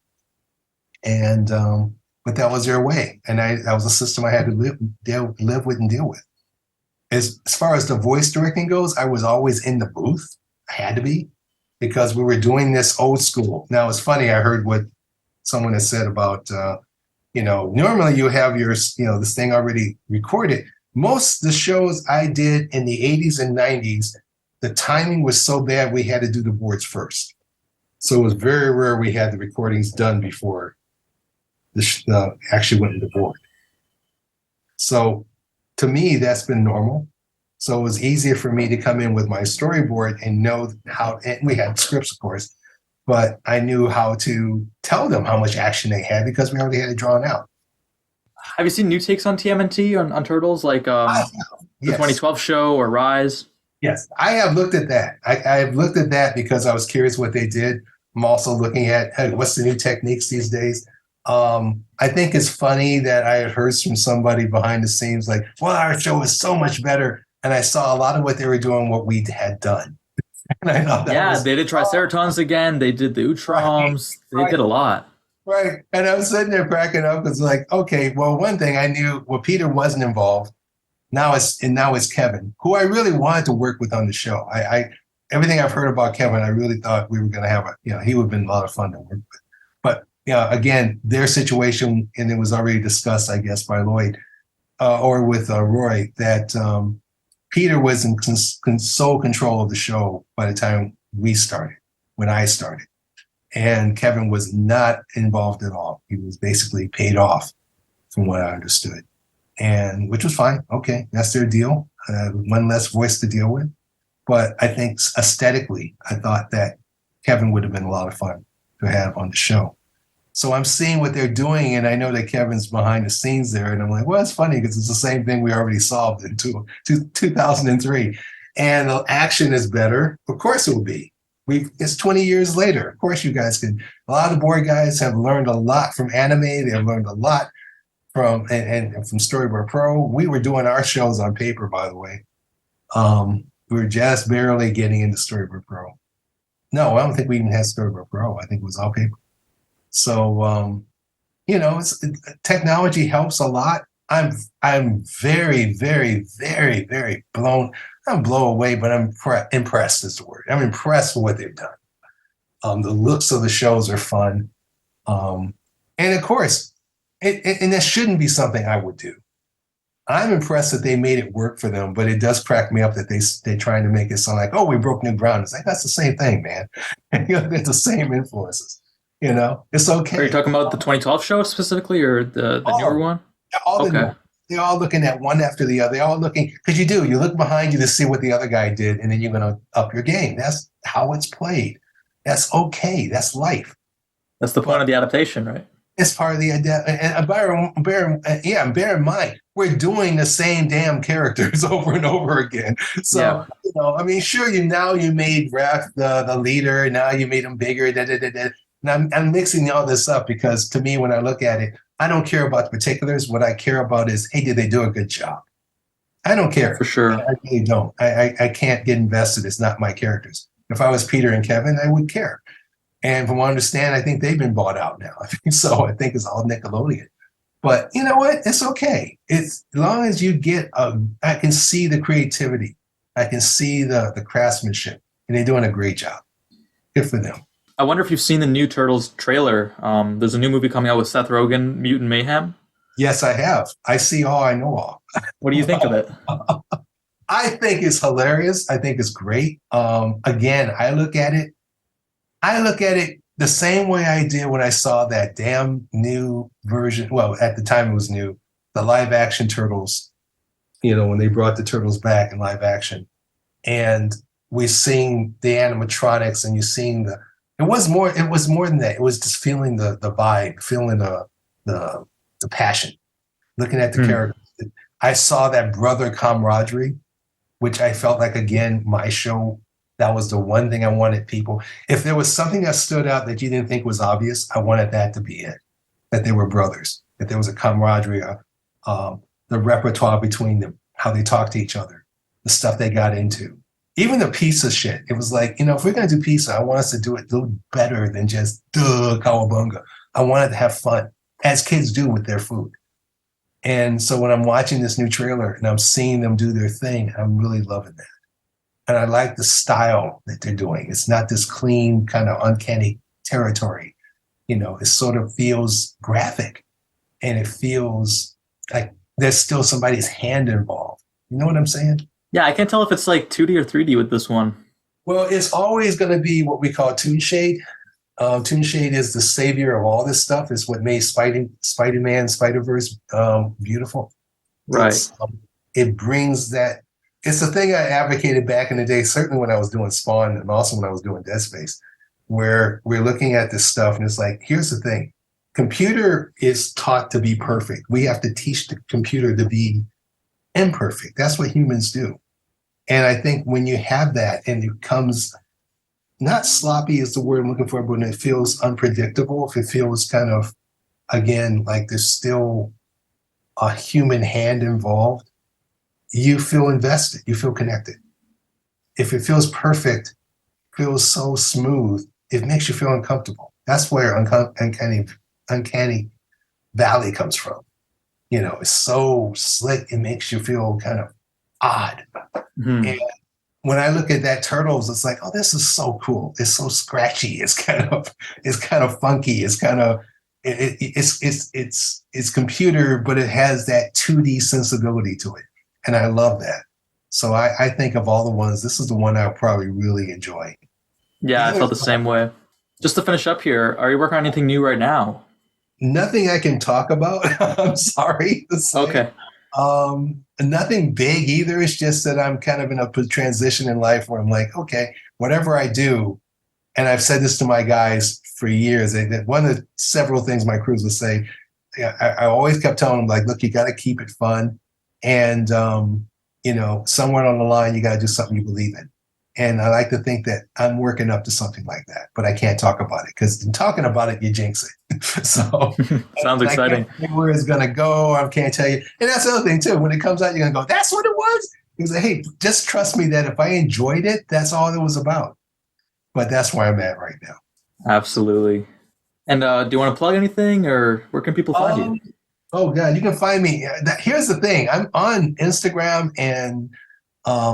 And, but that was their way. And that was a system I had to live with and deal with. As far as the voice directing goes, I was always in the booth. I had to be, because we were doing this old school. Now, it's funny, I heard what someone has said about, normally you have your, this thing already recorded. Most of the shows I did in the 80s and 90s, the timing was so bad we had to do the boards first. So it was very rare we had the recordings done before the actually went to the board. So to me, that's been normal. So it was easier for me to come in with my storyboard and know how, and we had scripts, of course, but I knew how to tell them how much action they had because we already had it drawn out.
Have you seen new takes on TMNT on Turtles, like the 2012 show or Rise?
Yes, I have looked at that. I have looked at that because I was curious what they did. I'm also looking at, hey, what's the new techniques these days? I think it's funny that I had heard from somebody behind the scenes like, well, our show is so much better. And I saw a lot of what they were doing, what we had done. And I thought
they did Triceratons again. They did the Utroms. They did a lot.
Right. And I was sitting there cracking up. It's like, okay, well, one thing I knew, well, Peter wasn't involved. Now it's Kevin, who I really wanted to work with on the show. I everything I've heard about Kevin, I really thought we were going to have he would have been a lot of fun to work with. But again, their situation, and it was already discussed, I guess, by Lloyd or with Roy, that Peter was in sole control of the show by the time when I started. And Kevin was not involved at all. He was basically paid off, from what I understood, and which was fine. Okay, that's their deal. One less voice to deal with. But I think aesthetically, I thought that Kevin would have been a lot of fun to have on the show. So I'm seeing what they're doing, and I know that Kevin's behind the scenes there, and I'm like, well, it's funny because it's the same thing we already solved in 2003, and the action is better. Of course, it will be. It's 20 years later. Of course, you guys can. A lot of the board guys have learned a lot from anime. They have learned a lot and from Storyboard Pro. We were doing our shows on paper, by the way. We were just barely getting into Storyboard Pro. No, I don't think we even had Storyboard Pro. I think it was all paper. So, technology helps a lot. I'm very, very, very, very blown. I'm blown away, but I'm impressed is the word. I'm impressed with what they've done. The looks of the shows are fun. And of course, and that shouldn't be something I would do. I'm impressed that they made it work for them, but it does crack me up that they're trying to make it sound like, oh, we broke new ground. It's like, that's the same thing, man. It's the same influences. It's okay.
Are you talking about the 2012 show specifically, or the newer one?
They're all looking at one after the other. They're all looking, because you look behind you to see what the other guy did, and then you're going to up your game. That's how it's played. That's okay. That's life.
That's the point of the adaptation, right?
It's part of the and bear in mind, we're doing the same damn characters over and over again. So sure, now you made Raph the leader, and now you made him bigger. And I'm mixing all this up because to me, when I look at it, I don't care about the particulars. What I care about is, hey, did they do a good job? I don't care.
For sure.
I really don't. I can't get invested. It's not my characters. If I was Peter and Kevin, I would care. And from what I understand, I think they've been bought out now. I think so. I think it's all Nickelodeon. But you know what? It's okay. It's as long as you get I can see the creativity. I can see the craftsmanship. And they're doing a great job. Good for them.
I wonder if you've seen the new Turtles trailer. There's a new movie coming out with Seth Rogen, Mutant Mayhem.
Yes, I have. I see all, I know all.
What do you think of it?
I think it's hilarious. I think it's great. Again, I look at it the same way I did when I saw that damn new version. Well, at the time it was new, the live action Turtles, when they brought the Turtles back in live action. And we're seeing the animatronics, and you're seeing it was more than that. It was just feeling the vibe, feeling the passion, looking at the characters. I saw that brother camaraderie, which I felt like, again, my show, that was the one thing I wanted people. If there was something that stood out that you didn't think was obvious, I wanted that to be it, that they were brothers, that there was a camaraderie, the repertoire between them, how they talked to each other, the stuff they got into. Even the pizza shit, it was like, if we're going to do pizza, I want us to do it a little better than just cowabunga. I wanted to have fun, as kids do with their food. And so when I'm watching this new trailer and I'm seeing them do their thing, I'm really loving that. And I like the style that they're doing. It's not this clean, kind of uncanny territory. It sort of feels graphic, and it feels like there's still somebody's hand involved. You know what I'm saying?
Yeah, I can't tell if it's like 2D or 3D with this one.
Well, it's always going to be what we call Toon Shade. Toon Shade is the savior of all this stuff. It's what made Spider-Man, Spider-Verse beautiful.
Right.
It brings that. It's the thing I advocated back in the day, certainly when I was doing Spawn and also when I was doing Dead Space, where we're looking at this stuff and it's like, here's the thing. Computer is taught to be perfect. We have to teach the computer to be imperfect. That's what humans do. And I think when you have that and it comes, not sloppy is the word I'm looking for, but when it feels unpredictable, if it feels kind of, again, like there's still a human hand involved, you feel invested, you feel connected. If it feels perfect, feels so smooth, it makes you feel uncomfortable. That's where uncanny valley comes from. It's so slick, it makes you feel kind of odd. Mm-hmm. And when I look at that Turtles, it's like, oh, this is so cool. It's so scratchy. It's kind of funky. It's kind of it's computer, but it has that 2D sensibility to it. And I love that. So I think of all the ones, this is the one I'll probably really enjoy.
Yeah, I felt the same way. Just to finish up here, are you working on anything new right now?
Nothing I can talk about. I'm sorry to say.
Okay.
Nothing big either. It's just that I'm kind of in a transition in life where I'm like, okay, whatever I do, and I've said this to my guys for years, that one of the several things my crews would say, I always kept telling them, like, look, you got to keep it fun. And, somewhere on the line, you got to do something you believe in. And I like to think that I'm working up to something like that, but I can't talk about it because in talking about it, you jinx it. So
sounds exciting.
I can't tell where it's going to go. I can't tell you. And that's the other thing too. When it comes out, you're going to go, that's what it was. He's like, hey, just trust me that if I enjoyed it, that's all it was about. But that's where I'm at right now.
Absolutely. And do you want to plug anything, or where can people find you?
Oh God, you can find me. Here's the thing. I'm on Instagram and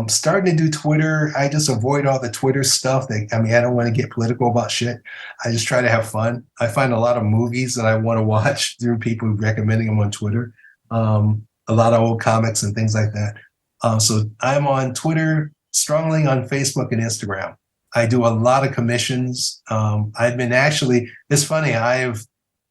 starting to do Twitter. I just avoid all the Twitter stuff. I don't want to get political about shit. I just try to have fun. I find a lot of movies that I want to watch through people recommending them on Twitter. A lot of old comics and things like that. So I'm on Twitter, strongly on Facebook and Instagram. I do a lot of commissions. I've been it's funny. I've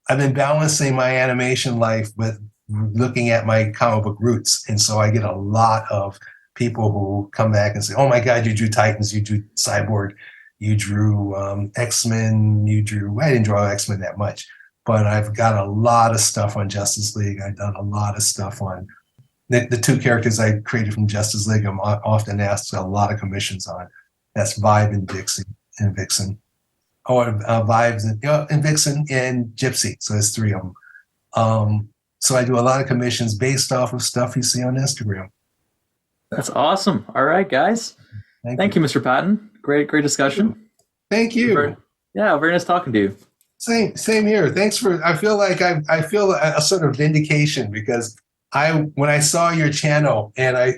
been balancing my animation life with looking at my comic book roots. And so I get a lot of people who come back and say, oh my God, you drew Titans, you drew Cyborg, you drew X-Men, I didn't draw X-Men that much, but I've got a lot of stuff on Justice League. I've done a lot of stuff on the two characters I created from Justice League. I'm often asked a lot of commissions on. That's Vibe and Vixen. Vibes and Vixen and Gypsy. So there's three of them. So I do a lot of commissions based off of stuff you see on Instagram.
That's awesome. All right, guys. Thank you, Mr. Patton. Great discussion.
Thank you.
Very nice talking to you.
Same here. Thanks for. I feel like I feel a sort of vindication because when I saw your channel and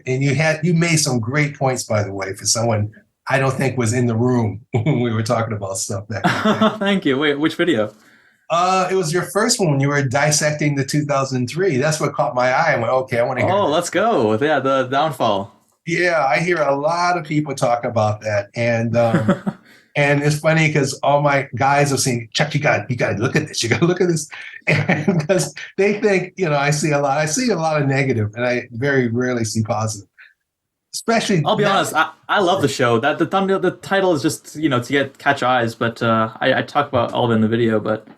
you made some great points, by the way, for someone I don't think was in the room when we were talking about stuff back then.
Thank you. Wait, which video?
It was your first one when you were dissecting the 2003. That's what caught my eye. I went, okay, I want to hear.
Oh, let's go. Yeah, the downfall.
Yeah, I hear a lot of people talk about that, and and it's funny because all my guys have seen, Chuck, you got to look at this. You got to look at this, and because they think, I see a lot of negative, and I very rarely see positive. Especially,
I'll be honest, I love the show. That the thumbnail, the title is just to catch eyes, but I talk about all of it in the video, but.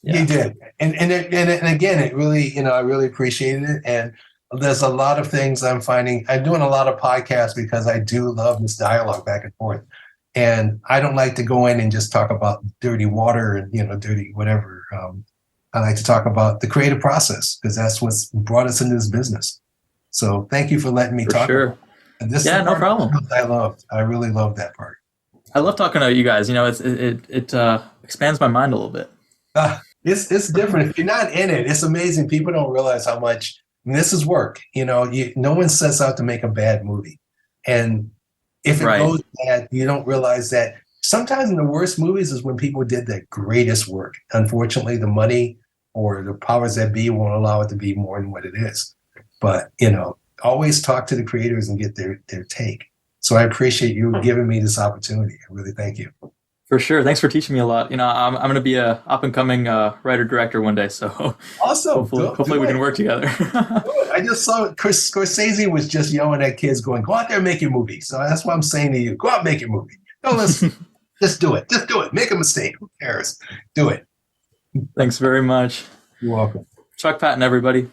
Yeah.
You did, and again, it really, I really appreciated it. And there's a lot of things I'm finding. I'm doing a lot of podcasts because I do love this dialogue back and forth, and I don't like to go in and just talk about dirty water and dirty whatever. I like to talk about the creative process because that's what's brought us into this business. So thank you for letting me talk.
Sure.
And this
no problem.
I really love that part.
I love talking to you guys. It expands my mind a little bit.
It's different. If you're not in it, it's amazing. People don't realize how much this is work. No one sets out to make a bad movie. And if it goes bad, you don't realize that sometimes in the worst movies is when people did the greatest work. Unfortunately, the money or the powers that be won't allow it to be more than what it is. But, always talk to the creators and get their take. So I appreciate you giving me this opportunity. I really thank you.
For sure. Thanks for teaching me a lot. I'm going to be a up and coming writer-director one day. So
awesome.
Hopefully we can work together.
I just saw Scorsese was just yelling at kids going, go out there and make your movie. So that's what I'm saying to you. Go out and make your movie. Don't listen. Just do it. Just do it. Make a mistake. Who cares? Do it.
Thanks very much.
You're welcome.
Chuck Patton, everybody.